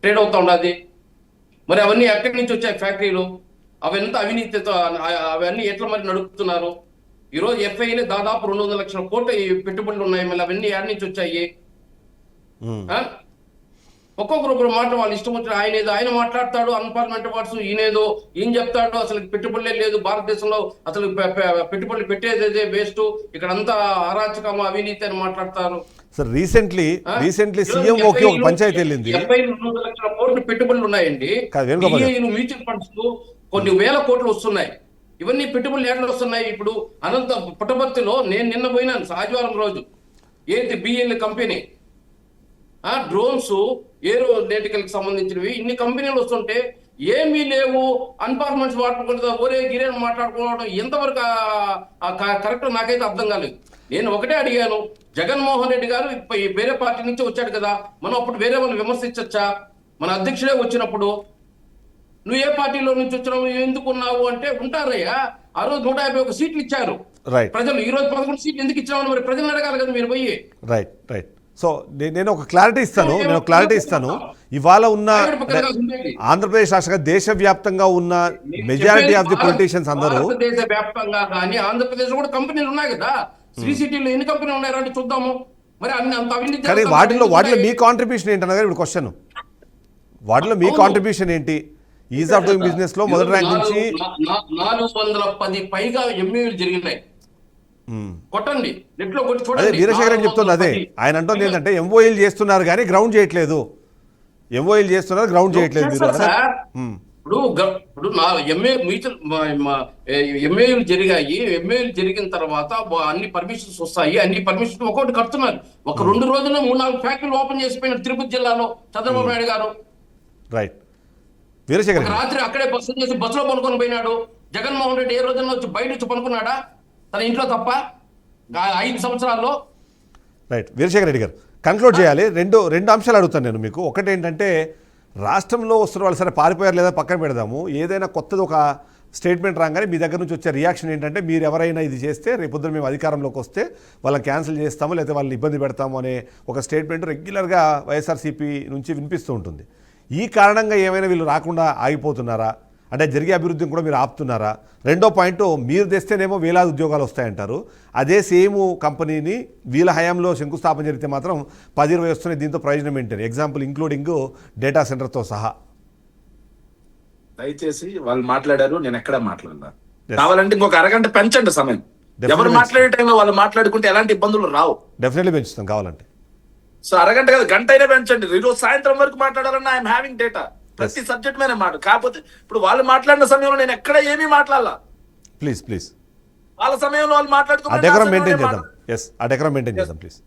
ట్రేడ్ అవుతా ఉన్నది. మరి అవన్నీ ఎక్కడి నుంచి వచ్చాయి ఫ్యాక్టరీలు? అవన్నీ అవినీతితో అవన్నీ ఎట్లా మరి నడుపుతున్నారు? ఈ రోజు ఎఫ్ఐలో దాదాపు 200 లక్షల కోట్ల పెట్టుబడులు ఉన్నాయి. మళ్ళీ అవన్నీ ఎక్కడి నుంచి వచ్చాయి? ఒక్కొక్కరు మాట వాళ్ళు ఇష్టం వచ్చిన ఆయన మాట్లాడతాడు, అన్పార్లమెంటరీ వాట్స్ ఈయనేదో ఈయన చెప్తాడు, అసలు పెట్టుబడులే లేదు భారతదేశంలో, అసలు పెట్టుబడులు పెట్టేదే వేస్ట్, ఇక్కడ అంతా అరాచకం అవినీతి అని మాట్లాడతారు. సార్ రీసెంట్లీ సీఎంఓకి ఒక పంచాయతీ వెళ్ళింది. 200 లక్షల కోట్ల పెట్టుబడులు ఉన్నాయండి. మ్యూచువల్ ఫండ్స్ కొన్ని వేల కోట్లు వస్తున్నాయి. ఇవన్నీ పెట్టుబడులు ఎట్లా వస్తున్నాయి? ఇప్పుడు అనంత పుట్టపర్తిలో నేను నిన్న పోయినాను ఆదివారం రోజు, ఏంటి బిఎల్ కంపెనీ డ్రోన్స్ ఏరోనాటికల్ కి సంబంధించినవి ఇన్ని కంపెనీలు వస్తుంటే ఏమీ లేవు, అన్పార్ట్మెంట్స్ వాడుకుంటా ఒరే గిరే మాట్లాడుకోవడం ఎంతవరకు కరెక్ట్ నాకైతే అర్థం కాలేదు. నేను ఒకటే అడిగాను, జగన్మోహన్ రెడ్డి గారు వేరే పార్టీ నుంచి వచ్చాడు కదా, మనం అప్పుడు వేరే వాళ్ళని విమర్శించచ్చా? మన అధ్యక్షుడే వచ్చినప్పుడు నువ్వు ఏ పార్టీలో నుంచి వచ్చినావు, ఎందుకున్నావు అంటే ఉంటారయ్యా. ఆ రోజు 151 సీట్లు ఇచ్చారు ప్రజలు, ఈ రోజు 11 సీట్లు ఎందుకు ఇచ్చినామని మరి ప్రజలు అడగాలి కదా మీరు పోయి. రైట్. సో నేను ఒక క్లారిటీ ఇస్తాను. ఇవాళ ఉన్న ఆంధ్రప్రదేశ్ రాష్ట్రంగా దేశవ్యాప్తంగా ఉన్న మెజారిటీ ఆఫ్ ది పొలిటీషియన్స్ అందరూ, దేశవ్యాప్తంగా కానీ ఆంధ్రప్రదేశ్ కూడా కంపెనీలు ఉన్నాయి కదా. శ్రీ సిటీలో ఎన్ని కంపెనీలు ఉన్నాయి రండి చూద్దాము. మరి అంత అవినీతి, కానీ వాటిలో మీ కాంట్రిబ్యూషన్ ఏంటి అన్నది ఇప్పుడు క్వశ్చన్. వాటిలో మీ కాంట్రిబ్యూషన్ ఏంటి? ఈజ్ ఆఫ్ డూయింగ్ బిజినెస్ లో మొదటి ర్యాంక్ నుంచి 410 పైగా ఎంఏలు జరిగినాయి. కొట్టండి నెట్ లో కొట్టి అదే చూడండి. వీరశేఖర్ రెడ్డి చెప్తుంది అదే. ఆయన అంటుంది ఏంటంటే ఎంఓఎల్ చేస్తున్నారు కానీ గ్రౌండ్ చేయట్లేదు, ఎంఓఎల్ చేస్తున్నారు గ్రౌండ్ చేయట్లేదు. ఇప్పుడు నా ఎంఏలు జరిగాయి. ఎంఏలు జరిగిన తర్వాత అన్ని పర్మిషన్స్ వస్తాయి. అన్ని పర్మిషన్స్ ఒక్కొక్కటి కడుతున్నారు. ఒక 2 రోజుల్లో 3-4 ఫ్యాక్టరీలు ఓపెన్ చేసిపోయినారు తిరుపతి జిల్లాలో చంద్రబాబు నాయుడు గారు. రైట్. వీరశేఖర్ రాత్రి అక్కడే బస్సు చేసి బస్సులో పనుకొని పోయినాడు. జగన్మోహన్ రెడ్డి ఏ రోజుల్లో వచ్చి బయట వచ్చి పనుకున్నాడా తన ఇంట్లో తప్ప 5 సంవత్సరాల్లో? రైట్. వీరశేఖర్ రెడ్డి గారు కంక్లూడ్ చేయాలి. రెండు అంశాలు అడుగుతాను నేను మీకు. ఒకటి ఏంటంటే రాష్ట్రంలో వస్తున్న వాళ్ళు సరే పారిపోయారు లేదా పక్కన పెడదాము, ఏదైనా కొత్తది ఒక స్టేట్మెంట్ రాగానే మీ దగ్గర నుంచి వచ్చే రియాక్షన్ ఏంటంటే మీరు ఎవరైనా ఇది చేస్తే రేపొద్దున మేము అధికారంలోకి వస్తే వాళ్ళని క్యాన్సిల్ చేస్తాము లేదా వాళ్ళని ఇబ్బంది పెడతాము అనే ఒక స్టేట్మెంట్ రెగ్యులర్గా వైఎస్ఆర్సీపీ నుంచి వినిపిస్తూ ఉంటుంది. ఈ కారణంగా ఏమైనా వీళ్ళు రాకుండా ఆగిపోతున్నారా? అంటే జరిగే అభివృద్ధిని కూడా మీరు ఆపుతున్నారా? రెండో పాయింట్, మీరు తెస్తేనేమో వేలాది ఉద్యోగాలు వస్తాయంటారు, అదే సేమ్ కంపెనీని వీళ్ళ హయాంలో శంకుస్థాపన జరిగితే మాత్రం 10-20 వస్తున్నాయి. దీంతో ప్రయోజనం ఏంటని ఎగ్జాంపుల్ ఇంక్లూడింగ్ డేటా సెంటర్తో సహా. దయచేసి వాళ్ళు మాట్లాడారు, నేను ఎక్కడ మాట్లాడలా. కావాలంటే ఇంకొక అరగంట పెంచండి సమయం. ఎవరు మాట్లాడే టైంలో వాళ్ళు మాట్లాడుకుంటే ఎలాంటి ఇబ్బందులు రావు. డెఫినెట్లీ పెంచుతాం కావాలంటే. సో అరగంట కదా, గంట అయినా పెంచండి. ఈరోజు సాయంత్రం వరకు మాట్లాడాలన్నా ఐఎమ్ హ్యావింగ్ డేటా. ప్రతి సబ్జెక్ట్ మీద మాట. కాకపోతే ఇప్పుడు వాళ్ళు మాట్లాడిన సమయంలో నేను ఎక్కడ ఏమీ మాట్లాడాల. ప్లీజ్ వాళ్ళ సమయంలో వాళ్ళు ప్లీజ్.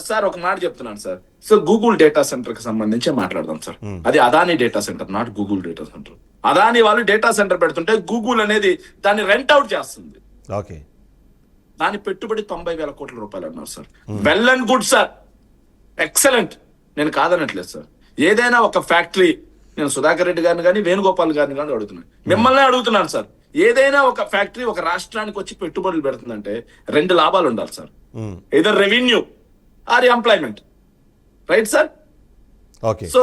సార్ ఒక మాట చెప్తున్నాను sir. So Google data centre కి సంబంధించి మాట్లాడదాం సార్. అది Adani data centre, not Google data centre. Adani వాళ్ళు డేటా సెంటర్ పెడుతుంటే గూగుల్ అనేది దాన్ని రెంట్ అవుట్ చేస్తుంది. ఓకే. దాని పెట్టుబడి 90,000 కోట్ల రూపాయలు అన్నారు sir. Well and good sir, excellent, నేను కాదనట్లేదు సార్. ఏదైనా ఒక ఫ్యాక్టరీ, నేను సుధాకర్ రెడ్డి గారిని కానీ వేణుగోపాల్ గారిని కానీ అడుగుతున్నాను, మిమ్మల్ని అడుగుతున్నాను సార్. ఏదైనా ఒక ఫ్యాక్టరీ ఒక రాష్ట్రానికి వచ్చి పెట్టుబడులు పెడుతుందంటే 2 లాభాలు ఉండాలి sir. Either revenue or employment. Right sir? Okay. So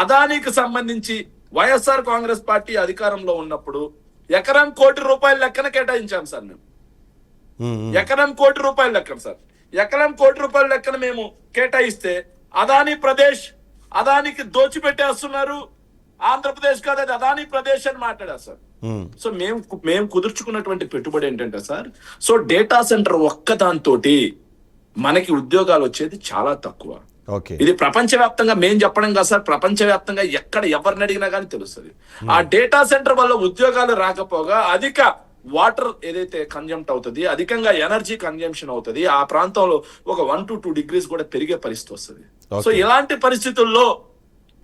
అదానికి సంబంధించి వైఎస్ఆర్ కాంగ్రెస్ పార్టీ అధికారంలో ఉన్నప్పుడు ఎకరం ₹1 కోటి లెక్కన కేటాయించాం సార్ మేము. ఎకరం ₹1 కోటి లెక్కన సార్. ఎకరం ₹1 కోటి లెక్కన మేము కేటాయిస్తే అదానికి దోచిపెట్టేస్తున్నారు. ఆంధ్రప్రదేశ్ కాదు, అది అదాని ప్రదేశ్ అని మాట్లాడారు సార్. సో మేము కుదుర్చుకున్నటువంటి పెట్టుబడి ఏంటంటే సార్, సో డేటా సెంటర్ ఒక్కదాంతోటి మనకి ఉద్యోగాలు వచ్చేది చాలా తక్కువ. ఇది ప్రపంచవ్యాప్తంగా మేము చెప్పడం కాదు సార్, ప్రపంచవ్యాప్తంగా ఎక్కడ ఎవరిని అడిగినా కానీ తెలుస్తుంది. ఆ డేటా సెంటర్ వల్ల ఉద్యోగాలు రాకపోగా అధిక వాటర్ ఏదైతే కన్జంప్ట్ అవుతుంది, అధికంగా ఎనర్జీ కన్జంప్షన్ అవుతుంది, ఆ ప్రాంతంలో ఒక 1 to 2 degrees కూడా పెరిగే పరిస్థితి వస్తుంది. సో ఇలాంటి పరిస్థితుల్లో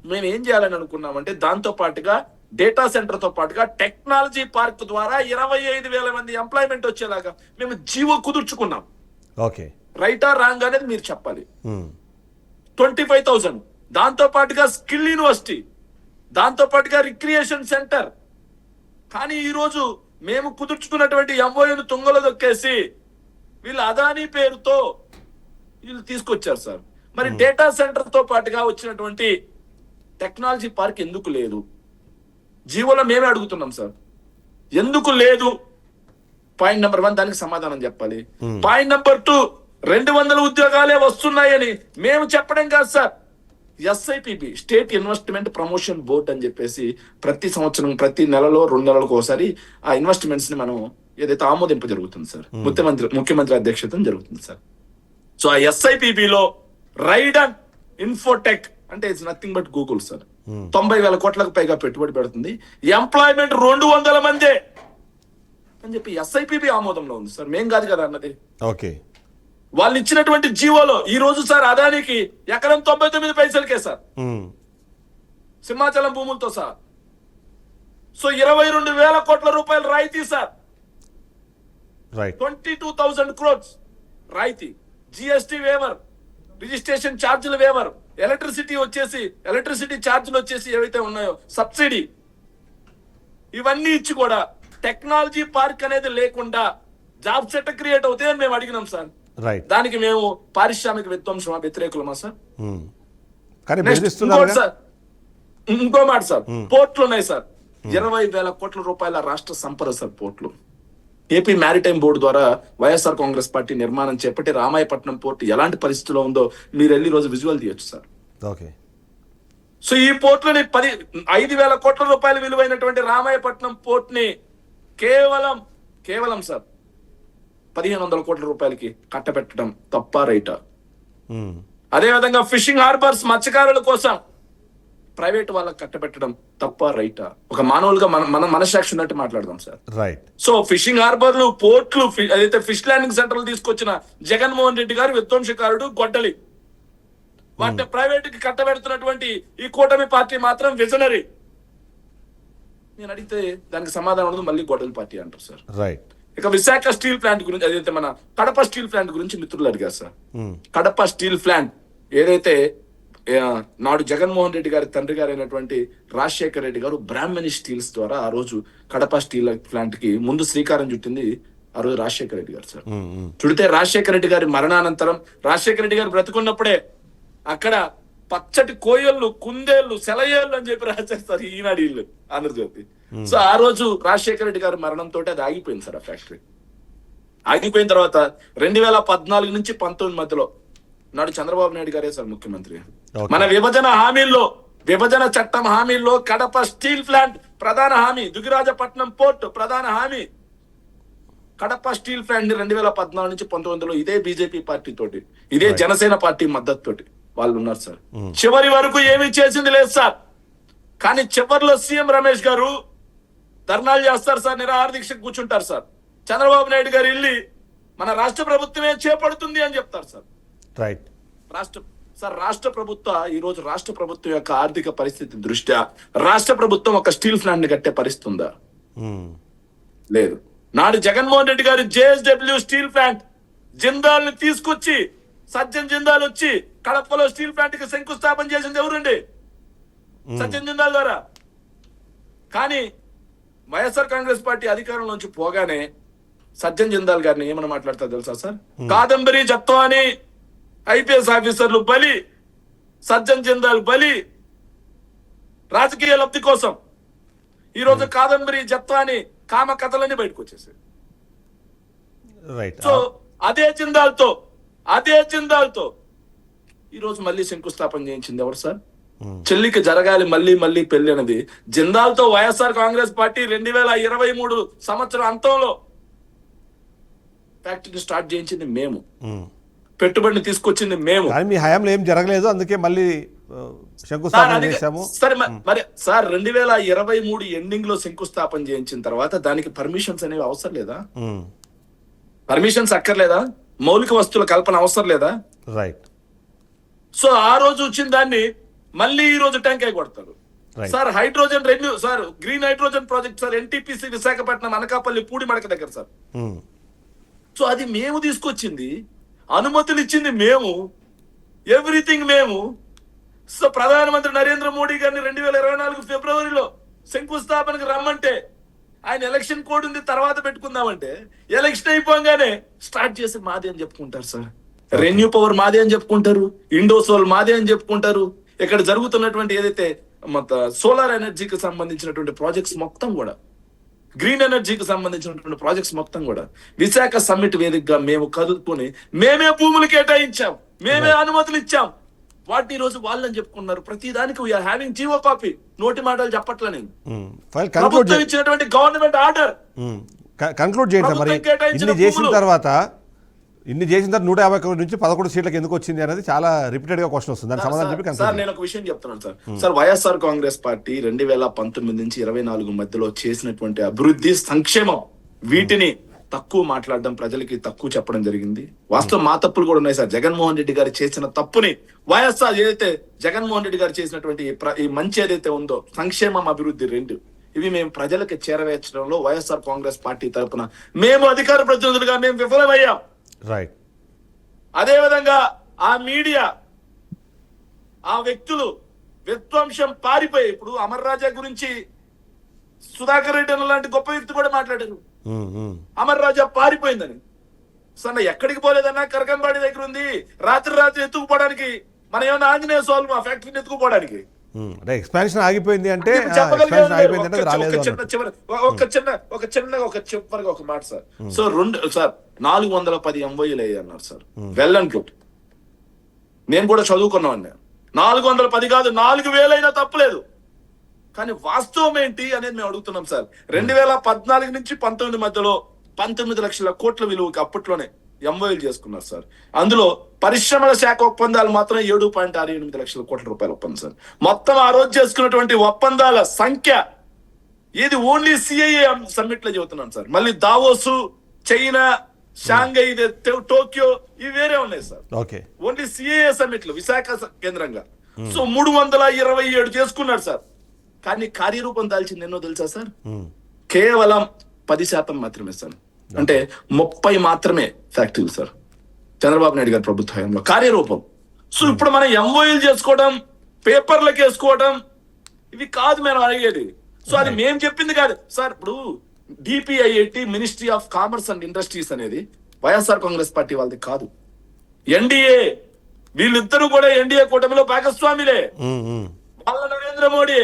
మేము ఏం చేయాలని అనుకున్నామంటే దాంతో పాటుగా డేటా సెంటర్ తో పాటుగా టెక్నాలజీ పార్క్ ద్వారా 25,000 మంది ఎంప్లాయ్మెంట్ వచ్చేలాగా మేము జీవో కుదుర్చుకున్నాం. ఓకే, రైటా రాంగ్ అనేది మీరు చెప్పాలి. 25,000 దాంతో పాటుగా స్కిల్ యూనివర్సిటీ, దాంతో పాటుగా రిక్రియేషన్ సెంటర్. కానీ ఈ రోజు మేము కుదుర్చుకున్నటువంటి ఎంఓయూను తుంగలో దొక్కేసి వీళ్ళు అదానీ పేరుతో వీళ్ళు తీసుకొచ్చారు సార్. మరి డేటా సెంటర్ తో పాటుగా వచ్చినటువంటి టెక్నాలజీ పార్క్ ఎందుకు లేదు? జీవోలో మేమే అడుగుతున్నాం సార్, ఎందుకు లేదు? పాయింట్ నెంబర్ 1 దానికి సమాధానం చెప్పాలి. పాయింట్ నెంబర్ 2 200 ఉద్యోగాలే వస్తున్నాయని మేము చెప్పడం కాదు sir. SIPB state investment promotion board అని చెప్పేసి ప్రతి సంవత్సరం ప్రతి నెలలో 2 నెలలకు ఒకసారి ఆ ఇన్వెస్ట్మెంట్స్ ని మనం ఏదైతే ఆమోదింప జరుగుతుంది సార్, ముఖ్యమంత్రి అధ్యక్షతన జరుగుతుంది సార్. సో ఆ SIPB లో రైడన్ ఇన్ఫోటెక్ అంటే it's nothing but Google sir. 90,000 కోట్లకు పైగా పెట్టుబడి పెడుతుంది, ఎంప్లాయ్మెంట్ 200 మందే అని చెప్పి SIPB ఆమోదంలో ఉంది సార్. మేం కాదు కదా అన్నది. ఓకే, వాళ్ళు ఇచ్చినటువంటి జీవోలో ఈ రోజు సార్ అదానికి ఎకరం 99 పైసలకే సార్, సింహాచలం భూములతో సార్. సో 22,000 కోట్ల రూపాయలు రాయితీ సార్, రైట్. 22,000 crores రాయితీ, GST వేవర్, రిజిస్ట్రేషన్ ఛార్జీలు వేవర్, ఎలక్ట్రిసిటీ ఛార్జీలు వచ్చేసి ఏవైతే ఉన్నాయో సబ్సిడీ, ఇవన్నీ ఇచ్చి కూడా టెక్నాలజీ పార్క్ అనేది లేకుండా జాబ్ సెట్ క్రియేట్ అవుతాయని మేము అడిగినాం సార్. రైట్. దానికి మేము పారిశ్రామిక విధ్వంసమా వ్యతిరేకులమా సార్? కానీ నెక్స్ట్ బెదిరిస్తున్నారు సార్, ఇంకో మాట సార్, పోర్ట్లు ఉన్నాయి సార్. 20,000 కోట్ల రూపాయల రాష్ట్ర సంపద సార్ పోర్ట్లు. ఏపీ మ్యారిటైమ్ బోర్డు ద్వారా వైఎస్ఆర్ కాంగ్రెస్ పార్టీ నిర్మాణం చేపట్టి రామాయపట్నం పోర్టు ఎలాంటి పరిస్థితిలో ఉందో మీరు వెళ్ళి రోజు విజువల్ తీయొచ్చు సార్. ఓకే. సో ఈ పోర్టుని 5,000 కోట్ల రూపాయలు విలువైనటువంటి రామాయపట్నం పోర్ట్ ని కేవలం సార్ 1,500 కోట్ల రూపాయలకి కట్టబెట్టడం తప్ప రైటా? అదేవిధంగా ఫిషింగ్ హార్బర్స్ మత్స్యకారుల కోసం ప్రైవేట్ వాళ్ళకి కట్టబెట్టడం తప్ప రైటా? ఒక మానవులుగా మనం మనసాక్షి ఉన్నట్టు మాట్లాడదాం సార్. రైట్. సో ఫిషింగ్ హార్బర్లు, పోర్ట్లు, అదైతే ఫిష్ ల్యాండింగ్ సెంటర్లు తీసుకొచ్చిన జగన్మోహన్ రెడ్డి గారు విధ్వంసకారుడు, గొడ్డలి. వాటిని ప్రైవేట్ కి కట్టబెడుతున్నటువంటి ఈ కూటమి పార్టీ మాత్రం విజనరీ. నేను అడిగితే దానికి సమాధానం ఉండదు, మళ్ళీ గొడ్డలి పార్టీ అంటారు సార్. రైట్. ఇక విశాఖ స్టీల్ ప్లాంట్ గురించి, అదైతే మన కడప స్టీల్ ప్లాంట్ గురించి మిత్రులు అడిగారు సార్. కడప స్టీల్ ప్లాంట్ ఏదైతే నాడు జగన్మోహన్ రెడ్డి గారి తండ్రి గారు అయినటువంటి రాజశేఖర రెడ్డి గారు బ్రాహ్మణి స్టీల్స్ ద్వారా ఆ రోజు కడప స్టీల్ ప్లాంట్ కి ముందు శ్రీకారం చుట్టింది ఆ రోజు రాజశేఖర రెడ్డి గారు సార్. చుడితే రాజశేఖర రెడ్డి గారి మరణానంతరం రాజశేఖర రెడ్డి గారు బ్రతుకున్నప్పుడే అక్కడ పచ్చటి కోయళ్ళు, కుందేళ్లు, సెలయేళ్ళు అని చెప్పి రాశారు సార్ ఈనాడు ఇల్లు ఆంధ్రజ్యోతి. సో ఆ రోజు రాజశేఖర రెడ్డి గారి మరణంతో అది ఆగిపోయింది సార్. ఆ ఫ్యాక్టరీ ఆగిపోయిన తర్వాత 2014 నుంచి 19 మధ్యలో నాడు చంద్రబాబు నాయుడు గారే సార్ ముఖ్యమంత్రి. మన విభజన చట్టం హామీల్లో కడప స్టీల్ ప్లాంట్ ప్రధాన హామీ, దుగిరాజపట్నం పోర్ట్ ప్రధాన హామీ. కడప స్టీల్ ప్లాంట్ ని 2014 నుంచి 19లో ఇదే బీజేపీ పార్టీ తోటి, ఇదే జనసేన పార్టీ మద్దతు తోటి వాళ్ళు ఉన్నారు సార్. చివరి వరకు ఏమీ చేసింది లేదు సార్. కానీ చివరిలో సీఎం రమేష్ గారు ధర్నాలు చేస్తారు సార్, నిరాహార దీక్ష కూర్చుంటారు సార్. చంద్రబాబు నాయుడు గారు వెళ్ళి మన రాష్ట్ర ప్రభుత్వమే చేపడుతుంది అని చెప్తారు సార్. రైట్. రాష్ట్ర ప్రభుత్వం యొక్క ఆర్థిక పరిస్థితి దృష్ట్యా రాష్ట్ర ప్రభుత్వం ఒక స్టీల్ ప్లాంట్ ని కట్టే పరిస్థితి ఉందా? లేదు. నాడు జగన్మోహన్ రెడ్డి గారు JSW స్టీల్ ప్లాంట్ జిందాల్ ని తీసుకొచ్చి, సజ్జన్ జిందాల్ వచ్చి కడపలో స్టీల్ ప్లాంట్ కి శంకుస్థాపన చేసింది ఎవరండి? సజ్జన్ జిందాల్ ద్వారా. కానీ వైఎస్ఆర్ కాంగ్రెస్ పార్టీ అధికారంలోంచి పోగానే సజ్జన్ జిందాల్ గారిని ఏమని మాట్లాడతారు తెలుసా సార్? కాదంబరి జత్వాని IPS ఆఫీసర్లు బలి, సజ్జన్ జిందాల్ బలి, రాజకీయ లబ్ధి కోసం ఈ రోజు కాదంబరి జత్వాని కామ కథలన్నీ బయటకు వచ్చేసాయి. సో అదే జిందాల్తో ఈ రోజు మళ్ళీ శంకుస్థాపన చేయించింది ఎవరు సార్? చెల్లికి జరగాలి మళ్ళీ పెళ్లి అనేది జిందాల్తో వైఎస్ఆర్ కాంగ్రెస్ పార్టీ 2023 సంవత్సరం అంతంలో ఫ్యాక్టరీని స్టార్ట్ చేయించింది మేము, పెట్టుబడిని తీసుకొచ్చింది మేము. కానీ మీ హయాంలో ఏం జరగలేదు, అందుకే మళ్ళీ సార్ శంకుస్థాపన అది చేశాము. సరే మరి సార్ 2023 ఎండింగ్ లో శంకుస్థాపన చేయించిన తర్వాత దానికి పర్మిషన్స్ అనేవి అవసరం లేదా? ఉమ్, పర్మిషన్స్ అక్కర్లేదా? మౌలిక వస్తువుల కల్పన అవసరం లేదా? రైట్. సో ఆ రోజు వచ్చిన దాన్ని మళ్ళీ ఈ రోజు టెంకాయ కొడతారు. Right. Sir hydrogen sir green hydrogen project sir NTPC Visakhapatnam Anakapalli Pudimadaka దగ్గర సార్. ఉమ్, సో అది మేము తీసుకొచ్చింది, అనుమతులు ఇచ్చింది మేము, ఎవ్రీథింగ్ మేము. సో ప్రధానమంత్రి నరేంద్ర మోడీ గారిని 2024 ఫిబ్రవరిలో శంకుస్థాపనకు రమ్మంటే ఆయన ఎలక్షన్ కోడ్ ఉంది తర్వాత పెట్టుకుందామంటే ఎలక్షన్ అయిపోగానే స్టార్ట్ చేసి మాదే అని చెప్పుకుంటారు సార్. రెన్యూ పవర్ మాదే అని చెప్పుకుంటారు, ఇండోసోల్ మాదే అని చెప్పుకుంటారు. ఇక్కడ జరుగుతున్నటువంటి ఏదైతే సోలార్ ఎనర్జీకి సంబంధించినటువంటి ప్రాజెక్ట్స్ మొత్తం కూడా, గ్రీన్ ఎనర్జీకి సంబంధించినటువంటి ప్రాజెక్ట్స్ మొత్తం కూడా విశాఖ సమ్మిట్ వేదికగా మేము కదులుకొని మేమే భూములు కేటాయించాం, మేమే అనుమతులు ఇచ్చాం. వాటిని ఈ రోజు వాళ్ళని చెప్పుకున్నారు. ప్రతి దానికి వీఆర్ హ్యావింగ్ జీవో కాపీ. నోటి మాటలు చెప్పట్లే నేను. ఫైల్ కన్క్లూడ్ ప్రభుత్వం ఇచ్చినటువంటి గవర్నమెంట్ ఆర్డర్ కన్క్లూడ్ చేయండి సార్. మరి ప్రభుత్వం కేటాయించిన ఇన్ని చేసిన భూములు. తర్వాత 151 నుంచి 11 సీట్లకు ఎందుకు వచ్చింది అనేది చాలా రిపీటెడ్ గా క్వశ్చన్ వస్తుంది. దాని సమాధానం చెప్పి సార్ కన్క్లూడ్ నేను ఒక విషయం చెప్తున్నాను sir. Sir YSR Congress party 2019 నుంచి 24 మధ్యలో చేసినటువంటి అభివృద్ధి, సంక్షేమం, వీటిని తక్కువ మాట్లాడడం, ప్రజలకి తక్కువ చెప్పడం జరిగింది. వాస్తవం మా తప్పులు కూడా ఉన్నాయి సార్. జగన్మోహన్ రెడ్డి గారు చేసిన తప్పుని వైఎస్ఆర్ ఏదైతే జగన్మోహన్ రెడ్డి గారు చేసినటువంటి ఈ మంచి ఏదైతే ఉందో, సంక్షేమం, అభివృద్ధి రెండు, ఇవి మేము ప్రజలకు చేరవేర్చడంలో వైఎస్ఆర్ కాంగ్రెస్ పార్టీ తరఫున మేము అధికార ప్రతినిధులుగా మేము విఫలమయ్యాం. రైట్. అదే విధంగా ఆ మీడియా, ఆ వ్యక్తులు విధ్వంసం పారిపోయి, ఇప్పుడు అమర్ రాజా గురించి సుధాకర్ రెడ్డి లాంటి గొప్ప వ్యక్తి కూడా మాట్లాడారు. అమర్ రాజా పారిపోయిందని. సన్న ఎక్కడికి పోలేదన్నా కరకంబాడి దగ్గర ఉంది. రాత్రి ఎత్తుకుపోవడానికి మన ఏమన్నా ఆంజనేయ స్వామి మా ఫ్యాక్టరీని ఎత్తుకుపోవడానికి ఎక్స్పాన్షన్ ఆగిపోయింది అంటే చివరిగా ఒక మాట సార్. సో 410 ఎంఓయూలు అన్నారు సార్. Well and good. నేను కూడా చదువుకున్నాను. 410 కాదు, 4000 అయినా తప్పలేదు. కానీ వాస్తవం ఏంటి అనేది మేము అడుగుతున్నాం సార్. 2014 నుంచి 19 మధ్యలో 19 లక్షల కోట్ల విలువకి అప్పట్లోనే ఎంఓయూలు చేసుకున్నారు సార్. అందులో పరిశ్రమల శాఖ ఒప్పందాలు మాత్రం 7.68 లక్షల కోట్ల రూపాయల ఒప్పందం సార్. మొత్తం ఆ రోజు చేసుకున్నటువంటి ఒప్పందాల సంఖ్య ఇది ఓన్లీ సిఐఏ సమ్మిట్ లో చెబుతున్నాను సార్. మళ్ళీ దావోసు, చైనా, షాంఘై, టోక్యో ఇవి వేరే ఉన్నాయి సార్. ఓన్లీ సిఐఏ సమ్మిట్ లో విశాఖ కేంద్రంగా. సో 327 చేసుకున్నారు సార్. కానీ కార్యరూపం దాల్చింది ఎన్నో తెలుసా సార్? కేవలం 10% మాత్రమే సార్. అంటే 30 మాత్రమే ఫ్యాక్టరీలు సార్ చంద్రబాబు నాయుడు గారి ప్రభుత్వ హయాంలో కార్యరూపం. సో ఇప్పుడు మనం ఎంఓయూలు చేసుకోవడం, పేపర్లకు వేసుకోవడం, ఇవి కాదు మేము అడిగేది. సో అది మేము చెప్పింది కాదు సార్. ఇప్పుడు DPIIT, ministry of commerce and industries అనేది వైఎస్ఆర్ కాంగ్రెస్ పార్టీ వాళ్ళది కాదు, ఎన్డీఏ. వీళ్ళిద్దరూ కూడా ఎన్డీఏ కూటమిలో భాగస్వామిలే. వాళ్ళ నరేంద్ర మోడీ,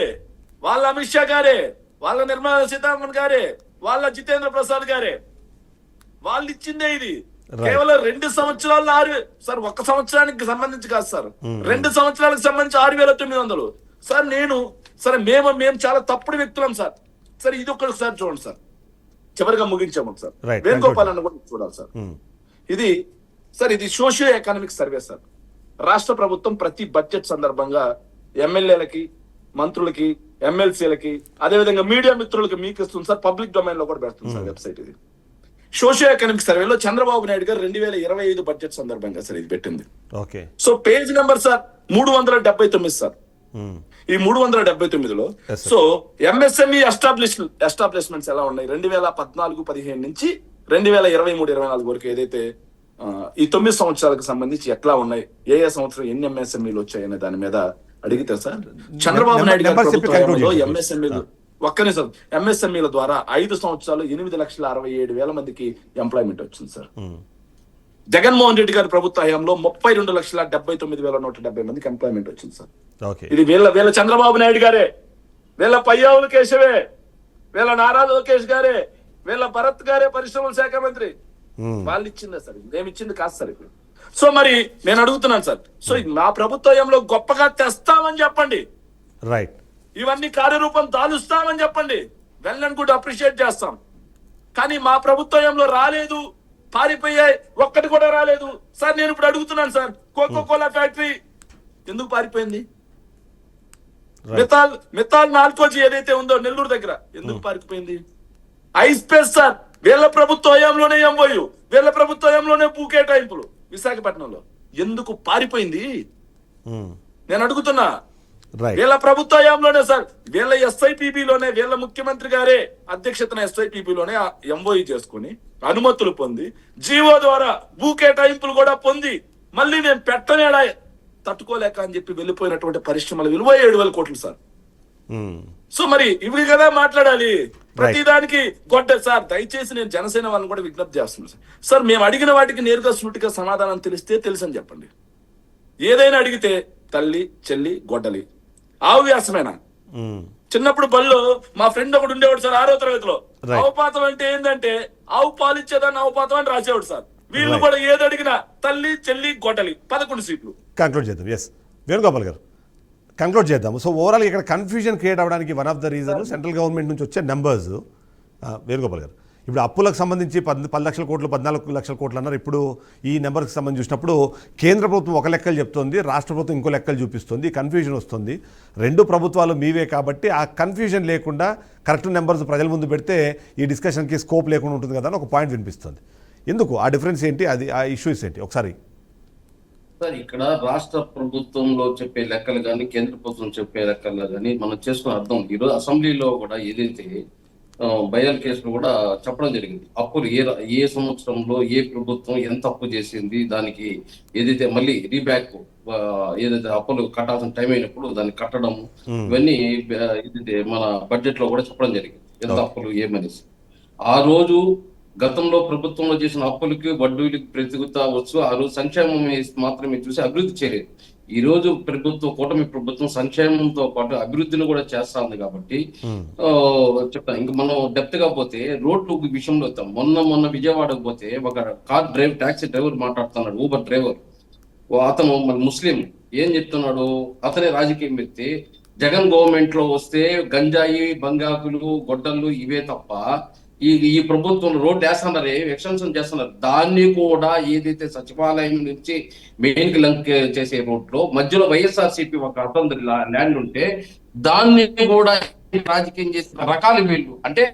వాళ్ళ అమిత్ షా గారే, వాళ్ళ నిర్మలా సీతారామన్ గారే, వాళ్ళ జితేంద్ర ప్రసాద్ గారే వాళ్ళు ఇచ్చిందే ఇది. కేవలం 2 సంవత్సరాలు 6 సార్. 1 సంవత్సరానికి సంబంధించి కాదు సార్, 2 సంవత్సరాలకు సంబంధించి 6,900 సార్. సరే మేము చాలా తప్పుడు వ్యక్తులం సార్. సరే ఇది ఒక్కసారి చూడండి సార్, చివరిగా ముగించాము సార్. వేణుగోపాల్ అన్న కూడా చూడాలి సార్. ఇది సార్, ఇది సోషియో ఎకనామిక్ సర్వే సార్. రాష్ట్ర ప్రభుత్వం ప్రతి బడ్జెట్ సందర్భంగా ఎమ్మెల్యేలకి, మంత్రులకి, ఎమ్మెల్సీలకి, అదేవిధంగా మీడియా మిత్రులకి మీకు ఇస్తుంది సార్. పబ్లిక్ డొమైన్ లో కూడా పెడుతుంది సార్ వెబ్సైట్. ఇది సోషియో ఎకనామిక్ సర్వేలో చంద్రబాబు నాయుడు గారు 2025 బడ్జెట్ సందర్భంగా సార్ ఇది పెట్టింది. So page number sir 379 sir. ఈ 379లో సో ఎంఎస్ఎంఈ ఎస్టాబ్లిష్మెంట్స్ ఎలా ఉన్నాయి 2014-15 నుంచి 2023-24 వరకు ఏదైతే ఈ 9 సంవత్సరాలకు సంబంధించి ఎట్లా ఉన్నాయి, ఏ సంవత్సరం ఎన్ని ఎంఎస్ఎంఈలు వచ్చాయనే దాని మీద అడిగితే సార్, చంద్రబాబు నాయుడు గారి ప్రభుత్వంలో ఎంఎస్ఎంఈలు ఒక్కనే సార్ ఎంఎస్ఎంఈల ద్వారా 5 సంవత్సరాలు 8,67,000 మందికి ఎంప్లాయ్మెంట్ వచ్చింది సార్. జగన్మోహన్ రెడ్డి గారి ప్రభుత్వ హయాంలో 32,79,170 మందికి ఎంప్లాయ్మెంట్ వచ్చింది సార్. ఇది వీళ్ళ చంద్రబాబు నాయుడు గారే, వీళ్ళ పయ్యావుల కేశవే, వీళ్ళ నారా లోకేష్ గారే, వీళ్ళ భరత్ గారే పరిశ్రమల శాఖ మంత్రి. వాళ్ళు ఇచ్చిందే సార్, మేము ఇచ్చింది కాదు సార్ ఇప్పుడు. సో మరి నేను అడుగుతున్నాను సార్, సో మా ప్రభుత్వంలో గొప్పగా తెస్తామని చెప్పండి, రైట్, ఇవన్నీ కార్యరూపం దాలుస్తామని చెప్పండి, వెల్ అండ్ గుడ్, అప్రిషియేట్ చేస్తాం. కానీ మా ప్రభుత్వంలో రాలేదు, పారిపోయాయి, ఒక్కటి కూడా రాలేదు సార్. నేను ఇప్పుడు అడుగుతున్నాను సార్, కోకో కోలా ఫ్యాక్టరీ ఎందుకు పారిపోయింది? మితాల్ నాల్కోజీ ఏదైతే ఉందో నెల్లూరు దగ్గర ఎందుకు పారిపోయింది? ఐస్పేస్ సార్ వీళ్ళ ప్రభుత్వ హయాంలోనే ఎంఓయు, వీళ్ళ ప్రభుత్వ హయాంలోనే భూ కేటాయింపులు విశాఖపట్నంలో ఎందుకు పారిపోయింది నేను అడుగుతున్నా. రైట్. వీళ్ళ ప్రభుత్వ హయాంలోనే సార్, వీళ్ళ ఎస్ఐపిబిలోనే, వీళ్ళ ముఖ్యమంత్రి గారే అధ్యక్షతన ఎస్ఐపిబిలోనే ఎంఓయు చేసుకుని అనుమతులు పొంది జీవో ద్వారా భూ కేటాయింపులు కూడా పొంది మళ్ళీ నేను పెట్టనేడా తట్టుకోలేక అని చెప్పి వెళ్ళిపోయినటువంటి పరిశ్రమల విలువ 7,000 కోట్లు సార్. సో మరి ఇవి కదా మాట్లాడాలి ప్రతిదానికి గొడ్డ సార్. దయచేసి నేను జనసేన వాళ్ళని కూడా విజ్ఞప్తి చేస్తున్నాను సార్. సార్ మేము అడిగిన వాటికి నేరుగా సూటిగా సమాధానం తెలిస్తే తెలుసని చెప్పండి. ఏదైనా అడిగితే తల్లి చెల్లి గొడ్డలి ఆవు వ్యాసమేనా? చిన్నప్పుడు బళ్ళు మా ఫ్రెండ్ ఒకడు ఉండేవాడు సార్ 6వ తరగతిలో. అవపాతం అంటే ఏంటంటే ఆవు పాలిచ్చేదాన్ని అవపాతం అని రాసేవాడు సార్. వీళ్ళు కూడా ఏది అడిగినా తల్లి చెల్లి గొడ్డలి 11 సీట్లు. కంక్లూడ్ చేద్దాం. ఎస్ వేణుగోపాల్ గారు కంక్లూడ్ చేద్దాము. సో ఓవరాల్ ఇక్కడ కన్ఫ్యూజన్ క్రియేట్ అవ్వడానికి one of the reason central government నుంచి వచ్చే నెంబర్స్. వేణుగోపాల్ గారు ఇప్పుడు అప్పులకు సంబంధించి 10 లక్షల కోట్లు 14 లక్షల కోట్లు అన్నారు. ఇప్పుడు ఈ నెంబర్కి సంబంధించి చూసినప్పుడు కేంద్ర ప్రభుత్వం ఒక లెక్కలు చెప్తోంది, రాష్ట్ర ప్రభుత్వం ఇంకో లెక్కలు చూపిస్తుంది, కన్ఫ్యూజన్ వస్తుంది. రెండు ప్రభుత్వాలు మీవే కాబట్టి ఆ కన్ఫ్యూజన్ లేకుండా కరెక్ట్ నెంబర్స్ ప్రజల ముందు పెడితే ఈ డిస్కషన్కి స్కోప్ లేకుండా ఉంటుంది కదా అని ఒక పాయింట్ వినిపిస్తుంది. ఎందుకు ఆ డిఫరెన్స్ ఏంటి, అది ఆ ఇష్యూస్ ఏంటి ఒకసారి? సార్ ఇక్కడ రాష్ట్ర ప్రభుత్వంలో చెప్పే లెక్కలు కానీ కేంద్ర ప్రభుత్వం చెప్పే లెక్కలు కానీ మనం చేసుకుని అర్థం. ఈరోజు అసెంబ్లీలో కూడా ఏదైతే బయల్ కేసులు కూడా చెప్పడం జరిగింది. అప్పులు ఏ సంవత్సరంలో ఏ ప్రభుత్వం ఎంత అప్పు చేసింది, దానికి ఏదైతే మళ్ళీ రీబ్యాక్ ఏదైతే అప్పులు కట్టాల్సిన టైం అయినప్పుడు దాన్ని కట్టడం, ఇవన్నీ ఏదైతే మన బడ్జెట్ లో కూడా చెప్పడం జరిగింది ఎంత అప్పులు ఏమనేసి. ఆ రోజు గతంలో ప్రభుత్వంలో చేసిన అప్పులకి వడ్డీలకి ప్రతిగుతా వచ్చు. ఆ రోజు సంక్షేమం మాత్రమే చూసి అభివృద్ధి చేయలేదు. ఈ రోజు ప్రభుత్వం, కూటమి ప్రభుత్వం సంక్షేమంతో పాటు అభివృద్ధిని కూడా చేస్తా ఉంది కాబట్టి చెప్తాను. ఇంకా మనం డెప్త్ గా పోతే రోడ్లు విషయంలో వస్తాం. మొన్న విజయవాడకు పోతే ఒక టాక్సీ డ్రైవర్ మాట్లాడుతున్నాడు, ఊబర్ డ్రైవర్. అతను మన ముస్లిం. ఏం చెప్తున్నాడు, అతనే రాజకీయం వ్యక్తి. జగన్ గవర్నమెంట్ లో వస్తే గంజాయి బంగాకులు గొడ్డళ్ళు ఇవే తప్ప ఈ ప్రభుత్వం రోడ్డు వేస్తున్నారు, ఎక్స్టెన్షన్ చేస్తున్నారు. దాన్ని కూడా ఏదైతే సచివాలయం నుంచి మెయిన్ కి లింక్ చేసే రోడ్ లో మధ్యలో వైఎస్ఆర్సీపీ ఒక అసెంబ్లీ ల్యాండ్ ఉంటే దాన్ని కూడా రాజకీయం చేసిన రకాలు వీళ్ళు. అంటే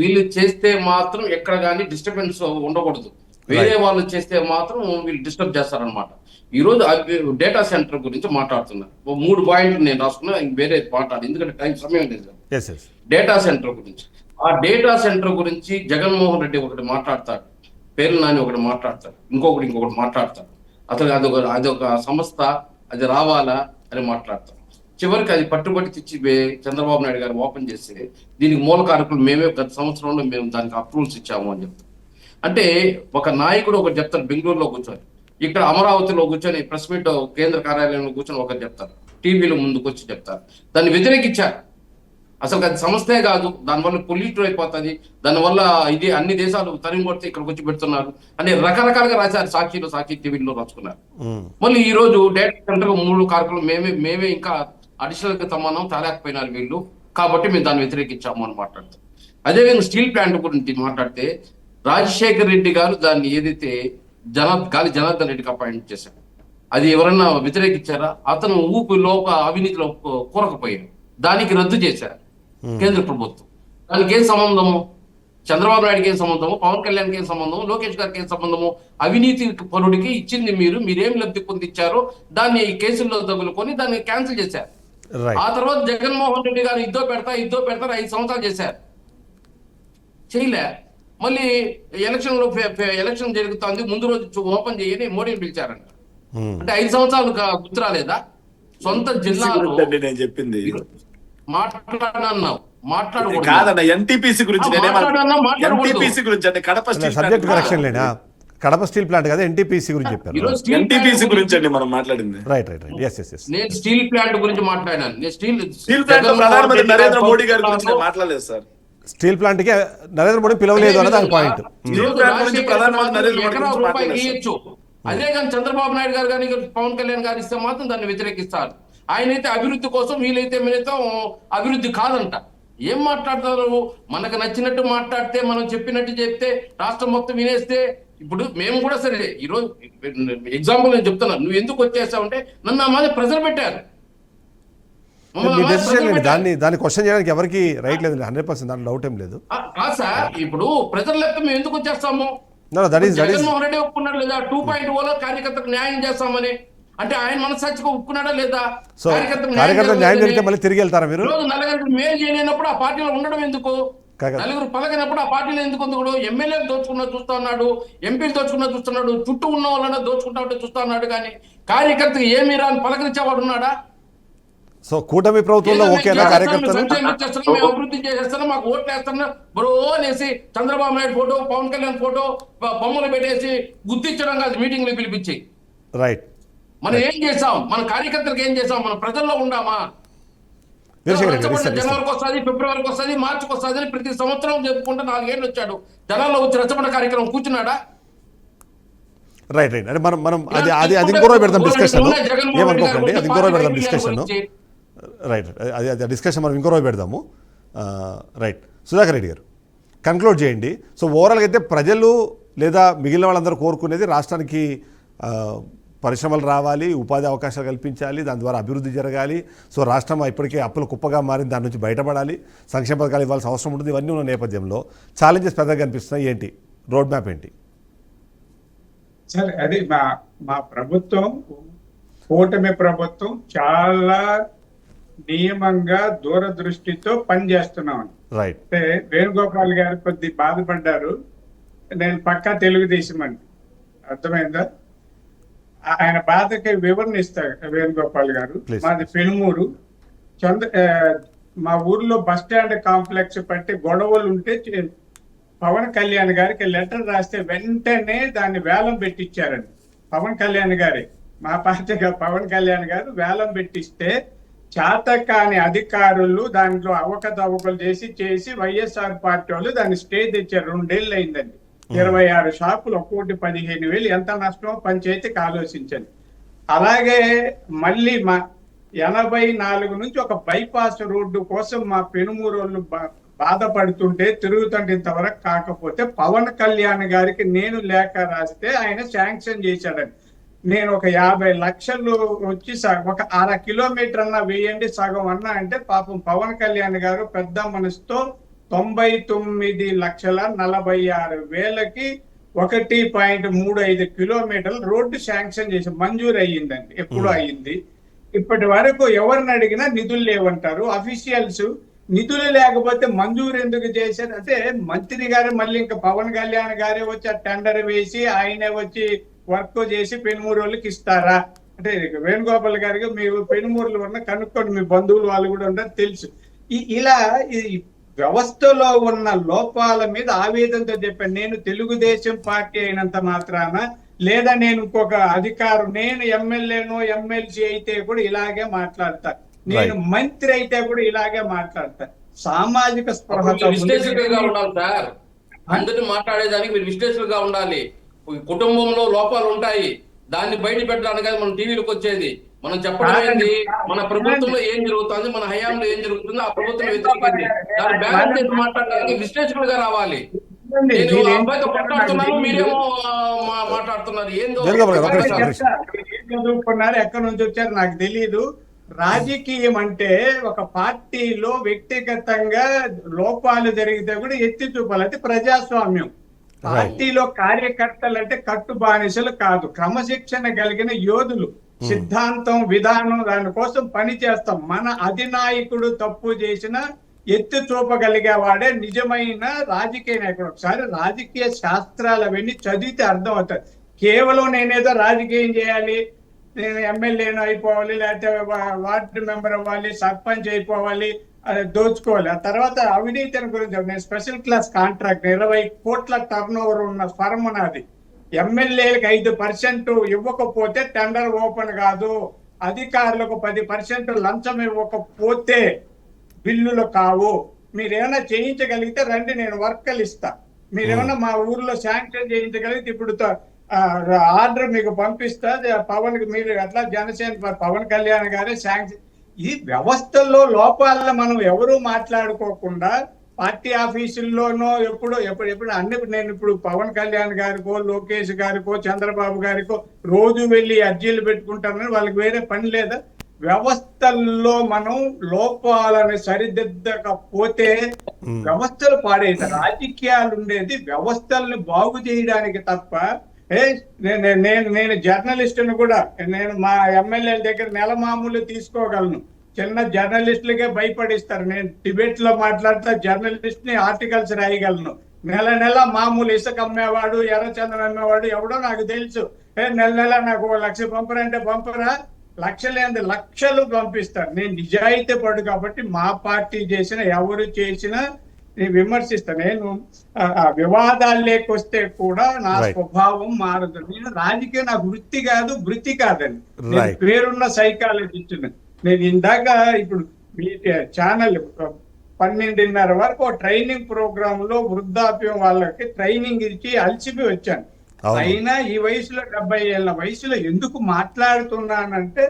వీళ్ళు చేస్తే మాత్రం ఎక్కడ కానీ డిస్టర్బెన్స్ ఉండకూడదు, వేరే వాళ్ళు చేస్తే మాత్రం వీళ్ళు డిస్టర్బ్ చేస్తారనమాట. ఈ రోజు డేటా సెంటర్ గురించి మాట్లాడుతున్నారు. 3 పాయింట్లు నేను రాసుకున్నా, వేరే మాట్లాడు ఎందుకంటే టైం సమయం లేదు. డేటా సెంటర్ గురించి, ఆ డేటా సెంటర్ గురించి జగన్మోహన్ రెడ్డి ఒకటి మాట్లాడతాడు, పేర్లు నాని ఒకటి మాట్లాడతాడు, ఇంకొకటి మాట్లాడతాడు. అసలు అదొక సంస్థ, అది రావాలా అని మాట్లాడతాడు. చివరికి అది పట్టుబట్టి తెచ్చి చంద్రబాబు నాయుడు గారు ఓపెన్ చేస్తే దీనికి మూల కారకులు మేమే, గత సంవత్సరంలో మేము దానికి అప్రూవల్స్ ఇచ్చాము అని చెప్తారు. అంటే ఒక నాయకుడు ఒకటి చెప్తారు బెంగళూరులో కూర్చొని, ఇక్కడ అమరావతిలో కూర్చొని ప్రెస్ మీట్ కేంద్ర కార్యాలయంలో కూర్చొని ఒకరు చెప్తారు, టీవీలో ముందుకు వచ్చి చెప్తారు. దాన్ని వ్యతిరేకించారు. అసలు అది సమస్యే కాదు, దానివల్ల పొల్యూట్ అయిపోతుంది, దానివల్ల ఇది అన్ని దేశాలు తరిమి కొడితే ఇక్కడికి వచ్చి పెడుతున్నారు అని రకరకాలుగా రాశారు. సాక్షి టీవీలో రాసుకున్నారు. మళ్ళీ ఈ రోజు డేటా సెంటర్ 3 కారకులు మేమే ఇంకా అడిషనల్ గా సమానం తేలేకపోయినారు వీళ్ళు, కాబట్టి మేము దాన్ని వ్యతిరేకించాము అని మాట్లాడతాం. అదేవిధంగా స్టీల్ ప్లాంట్ గురించి మాట్లాడితే రాజశేఖర్ రెడ్డి గారు దాన్ని ఏదైతే గాలి జనార్దన్ రెడ్డికి అపాయింట్ చేశారు, అది ఎవరన్నా వ్యతిరేకించారా? అతను అవినీతిలో కూరకపోయాడు, దానికి రద్దు చేశారు కేంద్ర ప్రభుత్వం. దానికి ఏం సంబంధము? చంద్రబాబు నాయుడుకి ఏం సంబంధము? పవన్ కళ్యాణ్కి ఏం సంబంధము? లోకేష్ గారికి ఏం సంబంధము? అవినీతి పరుడికి ఇచ్చింది మీరేం లబ్ధి పొందించారో దాన్ని కేసుల్లో తగులుకొని దాన్ని క్యాన్సిల్ చేశారు. ఆ తర్వాత జగన్మోహన్ రెడ్డి గారు ఇద్దో పెడతారు 5 సంవత్సరాలు చేశారు, చేయలే. మళ్ళీ ఎలక్షన్ జరుగుతుంది, ముందు రోజు ఓపెన్ చేయని మోడీని పిలిచారంట. అంటే 5 సంవత్సరాలు గుర్తు రాలేదా? సొంత జిల్లాలో నేను చెప్పింది కాదన్న ఎన్టీపీసీ గురించి అంటే సబ్జెక్ట్ కరెక్షన్ లేనా? కడప స్టీల్ ప్లాంట్ కదా, ఎన్టీపీసీ గురించి చెప్పారు. ఎన్టీపీసీ గురించి అండి మనం మాట్లాడింది. రైట్. నేను స్టీల్ ప్లాంట్ గురించి మాట్లాడాను. నేను స్టీల్ ప్లాంట్ ప్రధానమంత్రి నరేంద్ర మోడీ గారి గురించి మాట్లాడలేదు సార్. స్టీల్ ప్లాంట్ కి నరేంద్ర మోడీ పిలవలేదు అన్నది దాని పాయింట్. అదే కానీ చంద్రబాబు నాయుడు గారు కానీ పవన్ కళ్యాణ్ గారు ఇస్తే మాత్రం దాన్ని వ్యతిరేకిస్తారు. ఆయనైతే అభివృద్ధి కోసం, వీలైతే అభివృద్ధి కాదంట. ఏం మాట్లాడతారు? మనకు నచ్చినట్టు మాట్లాడితే, మనం చెప్పినట్టు చెప్తే రాష్ట్రం మొత్తం వినేస్తే, ఇప్పుడు మేము కూడా సరే ఈరోజు ఎగ్జాంపుల్ నేను చెప్తున్నా, నువ్వు ఎందుకు వచ్చేసావంటే నన్ను ఆ మాది ప్రజలు పెట్టారు. మమ్మల్ని మీ అలా డెసిషన్ ప్రజలు ఏంటి? పెట్టారు. దాన్ని క్వశ్చన్ చేయడానికి ఎవరికి రైట్ లేదు, 100% దాంట్లో డౌట్ ఏం లేదు. కాదు సార్, ఇప్పుడు ప్రజల లెక్క మేము ఎందుకు వచ్చేస్తాము? దట్ ఈస్ జగన్మోహన్ రెడ్డి ఒప్పుకున్నాడు లేదా 2.0లో కార్యకర్తలకు న్యాయం చేస్తామని? అంటే ఆయన మనసాక్షిగా ఒప్పుకున్నాడా లేదా? సో కార్యకర్త న్యాయం జరిగితే మళ్ళీ తిరిగి వెళ్తారా మీరు? రోజు నలుగురికి మేలు చేయలేనప్పుడు ఆ పార్టీలో ఉండడం ఎందుకు? నలుగురు పలకనప్పుడు ఆ పార్టీలో ఎందుకు ఉంది? ఎమ్మెల్యేలు దోచుకున్నా చూస్తా ఉన్నాడు, ఎంపీలు దోచుకున్నా చూస్తున్నాడు, చుట్టూ ఉన్న వాళ్ళని దోచుకుంటా ఉంటే చూస్తా ఉన్నాడు. కానీ కార్యకర్తకి ఏమీ రాని పలకరించేవాడు ఉన్నాడా? సో కూటమి ప్రభుత్వంలో ఓకేనా కార్యకర్తలు? మేము అభివృద్ధి చేసేస్తాను, మాకు ఓట్లు వేస్తాను బ్రో అనేసి చంద్రబాబు నాయుడు ఫోటో, పవన్ కళ్యాణ్ ఫోటో బొమ్మలు పెట్టేసి గుర్తించడం కాదు, మీటింగ్లు పిలిపించి. రైట్. మనం ఏం చేసాం? మన కార్యకర్తలకు ఏం చేసాం? మన ప్రజల్లో ఉండామా? జనవరికి వస్తుంది, ఫిబ్రవరికి వస్తుంది, మార్చికి వస్తుంది అని ప్రతి సంవత్సరం చెప్పుకుంటే 4 ఏళ్ళు వచ్చాడు. జనాల్లో వచ్చి రచ్చబండ కార్యక్రమం కూర్చున్నాడా? రైట్. అంటే మనం అది ఇంకో రోజు పెడదాం డిస్కషన్, ఏమనుకోకండి, అది ఇంకో రోజు పెడదాం డిస్కషన్. రైట్, అది డిస్కషన్ మనం ఇంకో రోజు పెడదాము. రైట్, సుధాకర్ రెడ్డి గారు కన్క్లూడ్ చేయండి. సో ఓవరాల్గా అయితే ప్రజలు లేదా మిగిలిన వాళ్ళందరూ కోరుకునేది రాష్ట్రానికి పరిశ్రమలు రావాలి, ఉపాధి అవకాశాలు కల్పించాలి, దాని ద్వారా అభివృద్ధి జరగాలి. సో రాష్ట్రం ఇప్పటికే అప్పుల కుప్పగా మారింది, దాని నుంచి బయటపడాలి, సంక్షేమ పథకాలు ఇవ్వాల్సిన అవసరం ఉంటుంది. ఇవన్నీ ఉన్న నేపథ్యంలో ఛాలెంజెస్ పెద్దగా కనిపిస్తున్నాయి. ఏంటి రోడ్ మ్యాప్ ఏంటి? సరే, అది మా ప్రభుత్వం, కూటమి ప్రభుత్వం చాలా నియమంగా దూరదృష్టితో పనిచేస్తున్నాం. రైట్. అంటే వేణుగోపాల్ గారు కొద్ది బాధపడ్డారు. నేను పక్కా తెలుగుదేశం అండి, అర్థమైందా? ఆయన బాధకి వివరణ ఇస్తారు వేణుగోపాల్ గారు. మాది పెనుమూరు. మా ఊర్లో బస్ స్టాండ్ కాంప్లెక్స్ పట్టి గొడవలు ఉంటే పవన్ కళ్యాణ్ గారికి లెటర్ రాస్తే వెంటనే దాన్ని వేలం పెట్టించారండి. పవన్ కళ్యాణ్ గారి, మా పార్టీగా పవన్ కళ్యాణ్ గారు వేలం పెట్టిస్తే చాతకాని అధికారులు దాంట్లో అవకతవకలు చేసి వైఎస్ఆర్ పార్టీ వాళ్ళు దాన్ని స్టే తెచ్చారు. 2 ఏళ్ళు అయిందండి. 26 షాపులు, 1,15,000 ఎంత నష్టమో పంచాయతీకి ఆలోచించండి. అలాగే మళ్ళీ మా 84 నుంచి ఒక బైపాస్ రోడ్డు కోసం మా పెనుమూరు వాళ్ళు బాధపడుతుంటే తిరుగుతుంటే ఇంతవరకు కాకపోతే పవన్ కళ్యాణ్ గారికి నేను లేఖ రాస్తే ఆయన శాంక్షన్ చేశాడండి. నేను ఒక 50 లక్షలు వచ్చి ఒక 1/2 కిలోమీటర్ అన్నా వేయండి సగం అన్నా అంటే పాపం పవన్ కళ్యాణ్ గారు పెద్ద మనసుతో 99,46,000కి 1.35 కిలోమీటర్లు రోడ్డు శాంక్షన్ చేసి మంజూరు అయ్యిందండి. ఎప్పుడు అయ్యింది? ఇప్పటి వరకు ఎవరిని అడిగినా నిధులు లేవంటారు అఫీషియల్స్. నిధులు లేకపోతే మంజూరు ఎందుకు చేశారు అంటే మంత్రి గారు మళ్ళీ ఇంకా పవన్ కళ్యాణ్ గారే వచ్చి ఆ టెండర్ వేసి ఆయనే వచ్చి వర్క్ చేసి పెనుమూరు వాళ్ళకి ఇస్తారా అంటే? వేణుగోపాల్ గారికి మీరు పెనుమూరులో ఉన్న కనుక్కోండి, మీ బంధువులు వాళ్ళు కూడా ఉంటారు, తెలుసు. ఇలా ఈ వ్యవస్థలో ఉన్న లోపాల మీద ఆవేదనతో చెప్పాను. నేను తెలుగుదేశం పార్టీ అయినంత మాత్రాన లేదా నేను ఇంకొక అధికారం, నేను ఎమ్మెల్యేనో ఎమ్మెల్సీ అయితే కూడా ఇలాగే మాట్లాడతా, నేను మంత్రి అయితే కూడా ఇలాగే మాట్లాడతా. సామాజిక స్పృహతో విశ్లేషకులుగా ఉండాలి సార్. అందరినీ మాట్లాడేదానికి మీరు విశ్లేషకులుగా ఉండాలి. కుటుంబంలో లోపాలు ఉంటాయి, దాన్ని బయట పెట్టడానికి మనం టీవీలకు వచ్చేది. మనం చెప్పడం ఏంటి? మన ప్రభుత్వంలో ఏం జరుగుతుంది, మన హయాంలో ఏం జరుగుతుందో ఆ ప్రభుత్వం వ్యతిరేకింది, దాన్ని బ్యాలెన్స్ చేసి మాట్లాడడానికి విశ్లేషకులుగా రావాలి. నేను అబ్బాయితో మాట్లాడుతున్నాను, మీరేమో మాట్లాడుతున్నారు. ఏందో చదువుకున్నారు, ఎక్కడి నుంచి వచ్చారు నాకు తెలియదు. రాజకీయం అంటే ఒక పార్టీలో వ్యక్తిగతంగా లోపాలు జరిగితే కూడా ఎత్తి చూపాలి, అది ప్రజాస్వామ్యం. పార్టీలో కార్యకర్తలు అంటే కట్టు బానిసలు కాదు, క్రమశిక్షణ కలిగిన యోధులు. సిద్ధాంతం, విధానం, దానికోసం పని చేస్తాం. మన అధినాయకుడు తప్పు చేసినా ఎత్తి చూపగలిగేవాడే నిజమైన రాజకీయ నాయకుడు. ఒకసారి రాజకీయ శాస్త్రాలు అవన్నీ చదివితే అర్థం అవుతాయి. కేవలం నేనేదో రాజకీయం చేయాలి, నేను ఎమ్మెల్యేను అయిపోవాలి, లేకపోతే వార్డు మెంబర్ అవ్వాలి, సర్పంచ్ అయిపోవాలి, దోచుకోవాలి. ఆ తర్వాత అవినీతిని గురించి నేను స్పెషల్ క్లాస్ కాంట్రాక్ట్ 20 కోట్ల టర్న్ ఓవర్ ఉన్న ఫర్మ్ నాది. ఎమ్మెల్యేలకు 5% ఇవ్వకపోతే టెండర్ ఓపెన్ కాదు, అధికారులకు 10% లంచం ఇవ్వకపోతే బిల్లులు కావు. మీరేమైనా చేయించగలిగితే రండి, నేను వర్కలు ఇస్తా. మీరేమన్నా మా ఊర్లో శాంక్షన్ చేయించగలిగితే ఇప్పుడు ఆర్డర్ మీకు పంపిస్తా. పవన్ మీరు అట్లా జనసేన పవన్ కళ్యాణ్ గారే శాంక్షన్. ఈ వ్యవస్థల్లో లోపాలను మనం ఎవరు మాట్లాడుకోకుండా పార్టీ ఆఫీసుల్లోనో ఎప్పుడు అన్ని నేను ఇప్పుడు పవన్ కళ్యాణ్ గారికో, లోకేష్ గారికో, చంద్రబాబు గారికో రోజు వెళ్ళి అర్జీలు పెట్టుకుంటానని వాళ్ళకి వేరే పని లేదా? వ్యవస్థల్లో మనం లోపాలను సరిదిద్దకపోతే వ్యవస్థలు పాడైతాయి. రాజకీయాలు ఉండేది వ్యవస్థల్ని బాగు చేయడానికి తప్ప నేను జర్నలిస్టును కూడా నేను మా ఎమ్మెల్యేల దగ్గర నెల మామూలు తీసుకోగలను. చిన్న జర్నలిస్టులకే భయపడిస్తారు. నేను డిబేట్ లో మాట్లాడితే జర్నలిస్ట్ ని ఆర్టికల్స్ రాయగలను. నెల మామూలు ఇసుక అమ్మేవాడు, ఎర్రచందనం అమ్మేవాడు ఎవడో నాకు తెలుసు. నెల నాకు 1 లక్ష పంపరంటే పంపరా, లక్షలేంది లక్షలు పంపిస్తారు. నేను నిజాయితీ పడు కాబట్టి మా పార్టీ చేసిన ఎవరు చేసినా నేను విమర్శిస్తాను. నేను వివాదాలు లేకొస్తే కూడా నా స్వభావం మారదు. నేను రాజకీయం నాకు వృత్తి కాదు, వృత్తి కాదండి. నేను పేరున్న సైకాలజిస్ట్. నేను ఇందాక ఇప్పుడు మీ ఛానల్ 12:30 వరకు ట్రైనింగ్ ప్రోగ్రామ్ లో వృద్ధాప్యం వాళ్ళకి ట్రైనింగ్ ఇచ్చి అలసిపి వచ్చాను. అయినా ఈ వయసులో 70 ఏళ్ల వయసులో ఎందుకు మాట్లాడుతున్నానంటే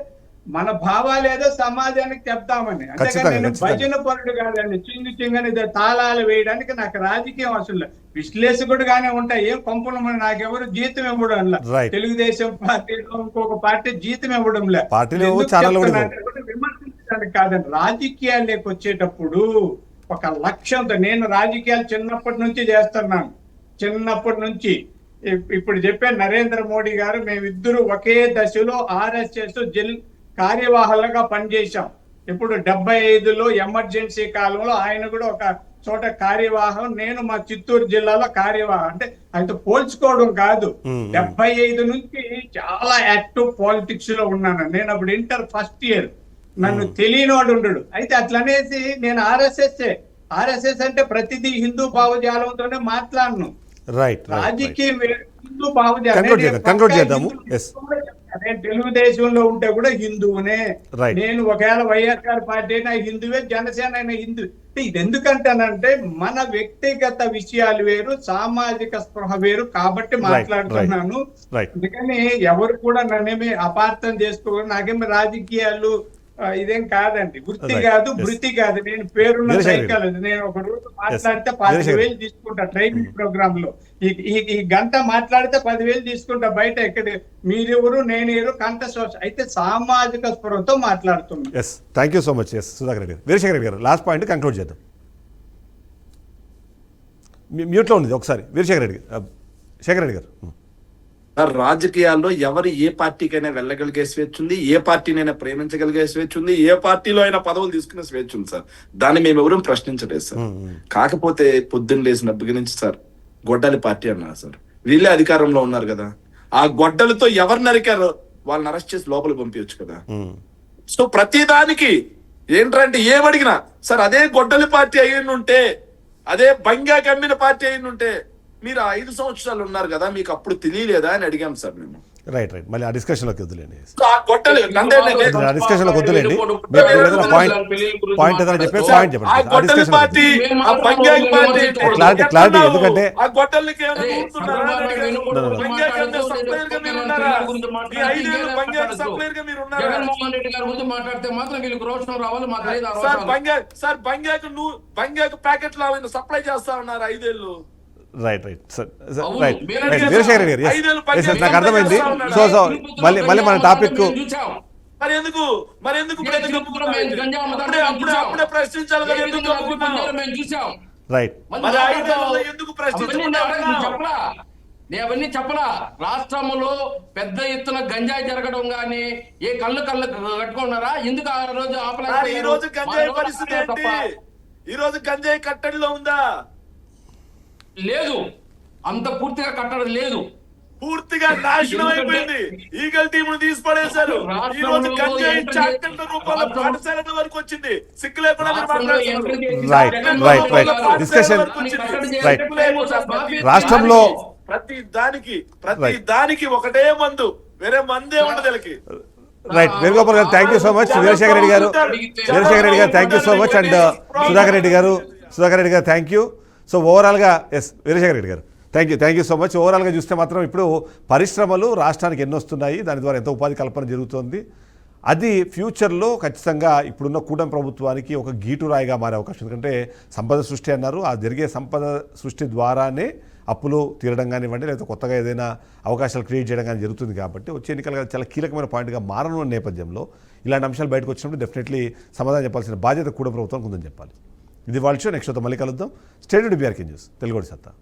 మన భావాలు ఏదో సమాజానికి చెప్తామని. అంతేకాని నేను భజన పరుడు కాదండి. చింగని తాళాలు వేయడానికి నాకు రాజకీయం అసలు విశ్లేషకుడుగానే ఉంటాయి. ఏం పంపడం నాకెవరు జీతం ఇవ్వడం లే. తెలుగుదేశం పార్టీలో ఇంకొక పార్టీ జీతం ఇవ్వడం లే. విమర్శించడానికి కాదండి. రాజకీయాల్లోకి వచ్చేటప్పుడు ఒక లక్ష్యంతో, నేను రాజకీయాలు చిన్నప్పటి నుంచి చేస్తున్నాను. చిన్నప్పటి నుంచి ఇప్పుడు చెప్పే నరేంద్ర మోడీ గారు మేమిద్దరు ఒకే దశలో RSS కార్యవాహులుగా పనిచేశాం. ఇప్పుడు 75లో ఎమర్జెన్సీ కాలంలో ఆయన కూడా ఒక చోట కార్యవాహం, నేను మా చిత్తూరు జిల్లాలో కార్యవాహం. అంటే ఆయనతో పోల్చుకోవడం కాదు. 75 నుంచి చాలా యాక్టివ్ పాలిటిక్స్ లో ఉన్నాను. నేను అప్పుడు ఇంటర్ ఫస్ట్ ఇయర్. నన్ను తెలియనివాడు ఉండడు. అయితే అట్లనేసి నేను ఆర్ఎస్ఎస్ అంటే ప్రతిదీ హిందూ భావజాలంతోనే మాట్లాడను. రాజకీయం హిందూ భావజాలం. నేను తెలుగుదేశంలో ఉంటే కూడా హిందువునే. నేను ఒకవేళ వైఎస్ఆర్ పార్టీ అయినా హిందువే, జనసేన అయినా హిందూ. ఇది ఎందుకంటానంటే మన వ్యక్తిగత విషయాలు వేరు, సామాజిక స్పృహ వేరు కాబట్టి మాట్లాడుతున్నాను. అందుకని ఎవరు కూడా నన్నేమి అపార్థం చేసుకోవాలి. నాకేమి రాజకీయాలు ఇదేం కాదండి. వృత్తి కాదు, వృత్తి కాదు. నేను పేరున్న సైకాలజీ. నేను ఒక రోజు మాట్లాడితే 10,000 తీసుకుంటా ట్రైనింగ్ ప్రోగ్రామ్ లో. ఈ గంట మాట్లాడితే 10,000 తీసుకుంటా. బయట ఎక్కడ మీరెవరు నేనెవరు కంటెస్ట్. అయితే సామాజిక స్పృహతో మాట్లాడుతున్నాను. Thank you so much. Sudhakar Reddy గారు, వీరశేఖర్ రెడ్డి గారు, లాస్ట్ పాయింట్ కంక్లూడ్ చేద్దాం. మ్యూట్లో ఉంది ఒకసారి. వీరశేఖర్ రెడ్డి గారు, శేఖర్ రెడ్డి గారు. రాజకీయాల్లో ఎవరు ఏ పార్టీకైనా వెళ్ళగలిగే స్వేచ్ఛ ఉంది, ఏ పార్టీనైనా ప్రేమించగలిగే స్వేచ్ఛ ఉంది, ఏ పార్టీలో అయినా పదవులు తీసుకునే స్వేచ్ఛ ఉంది సార్. దాన్ని మేము ఎవరూ ప్రశ్నించలేదు సార్. కాకపోతే పొద్దున్న లేచినప్పటి నుంచి సార్ గొడ్డలి పార్టీ అన్నారు సార్. వీళ్ళే అధికారంలో ఉన్నారు కదా, ఆ గొడ్డలతో ఎవరు నరికారో వాళ్ళని అరెస్ట్ చేసి లోపల పంపించచ్చు కదా. సో ప్రతిదానికి ఏంటంటే ఏమడిగినా సార్ అదే గొడ్డలి పార్టీ అయ్యి ఉంటే, అదే బంగా కమ్మిన పార్టీ అయ్యి ఉంటే మీరు 5 సంవత్సరాలు ఉన్నారు కదా, మీకు అప్పుడు తెలియలేదా అని అడిగాం సార్ మేము. రైట్ మళ్ళీ ఆ డిస్కషన్లోకి వద్దులేండి. క్లారిటీ ఎందుకంటే జగన్మోహన్ రెడ్డి గారి గురించి మాట్లాడితే మాత్రం వీళ్ళకి రోషం రావాలి. సార్ బంగాకు ప్యాకెట్లు సప్లై చేస్తా ఉన్నారు 5 ఏళ్ళు. రైట్ వీరశేఖర్ రెడ్డి గారు, నాకు అర్థమైంది. సో మళ్ళీ మన టాపిక్ అవన్నీ చెప్పలా. రాష్ట్రంలో పెద్ద ఎత్తున గంజాయి జరగడం గానీ ఏ కళ్ళు కట్టుకున్నారా? ఎందుకు ఆ రోజు ఆపలేదు? ఈ రోజు గంజాయి పరిస్థితి ఏంటి? ఈ రోజు గంజాయి కట్టడిలో ఉందా? లేదు, అంత పూర్తిగా కట్టడం లేదు. పూర్తిగా నాశనం అయిపోయింది. ఈగల్ టీమ్ తీసి పడేశారు. ఈ రోజు గంజాయి చాక్లెట్ల రూపంలో పాఠశాల వరకు వచ్చింది. సిక్కు లేకుండా రాష్ట్రంలో ప్రతి దానికి ఒకటే మందు, వేరే మందే ఉండదు వీళ్ళకి. Right Venugopal garu, thank you so much. Veerasekhar Reddy garu thank you so much. And Sudhakar Reddy garu thank you. So ఓవరాల్గా Veerasekhar Reddy garu thank you so much. ఓవరాల్గా చూస్తే మాత్రం ఇప్పుడు పరిశ్రమలు రాష్ట్రానికి ఎన్ని వస్తున్నాయి, దాని ద్వారా ఎంత ఉపాధి కల్పన జరుగుతోంది, అది ఫ్యూచర్లో ఖచ్చితంగా ఇప్పుడున్న కూటమి ప్రభుత్వానికి ఒక గీటురాయిగా మారే అవకాశం. ఎందుకంటే సంపద సృష్టి అన్నారు, ఆ జరిగే సంపద సృష్టి ద్వారానే అప్పులు తీరడం కానివ్వండి, లేకపోతే కొత్తగా ఏదైనా అవకాశాలు క్రియేట్ చేయడం కానీ జరుగుతుంది. కాబట్టి వచ్చే ఎన్నికలుగా చాలా కీలకమైన పాయింట్గా మారనున్న నేపథ్యంలో ఇలాంటి అంశాలు బయటకు వచ్చినప్పుడు డెఫినెట్లీ సమాధానం చెప్పాల్సిన బాధ్యత కూడా ప్రభుత్వానికి ఉందని చెప్పాలి. ఇది వాళ్ళ షో. నెక్స్ట్ షోతో మళ్ళీ కలుద్దాం. స్టేట్ బీఆర్కే న్యూస్ తెలుగు సత్తా.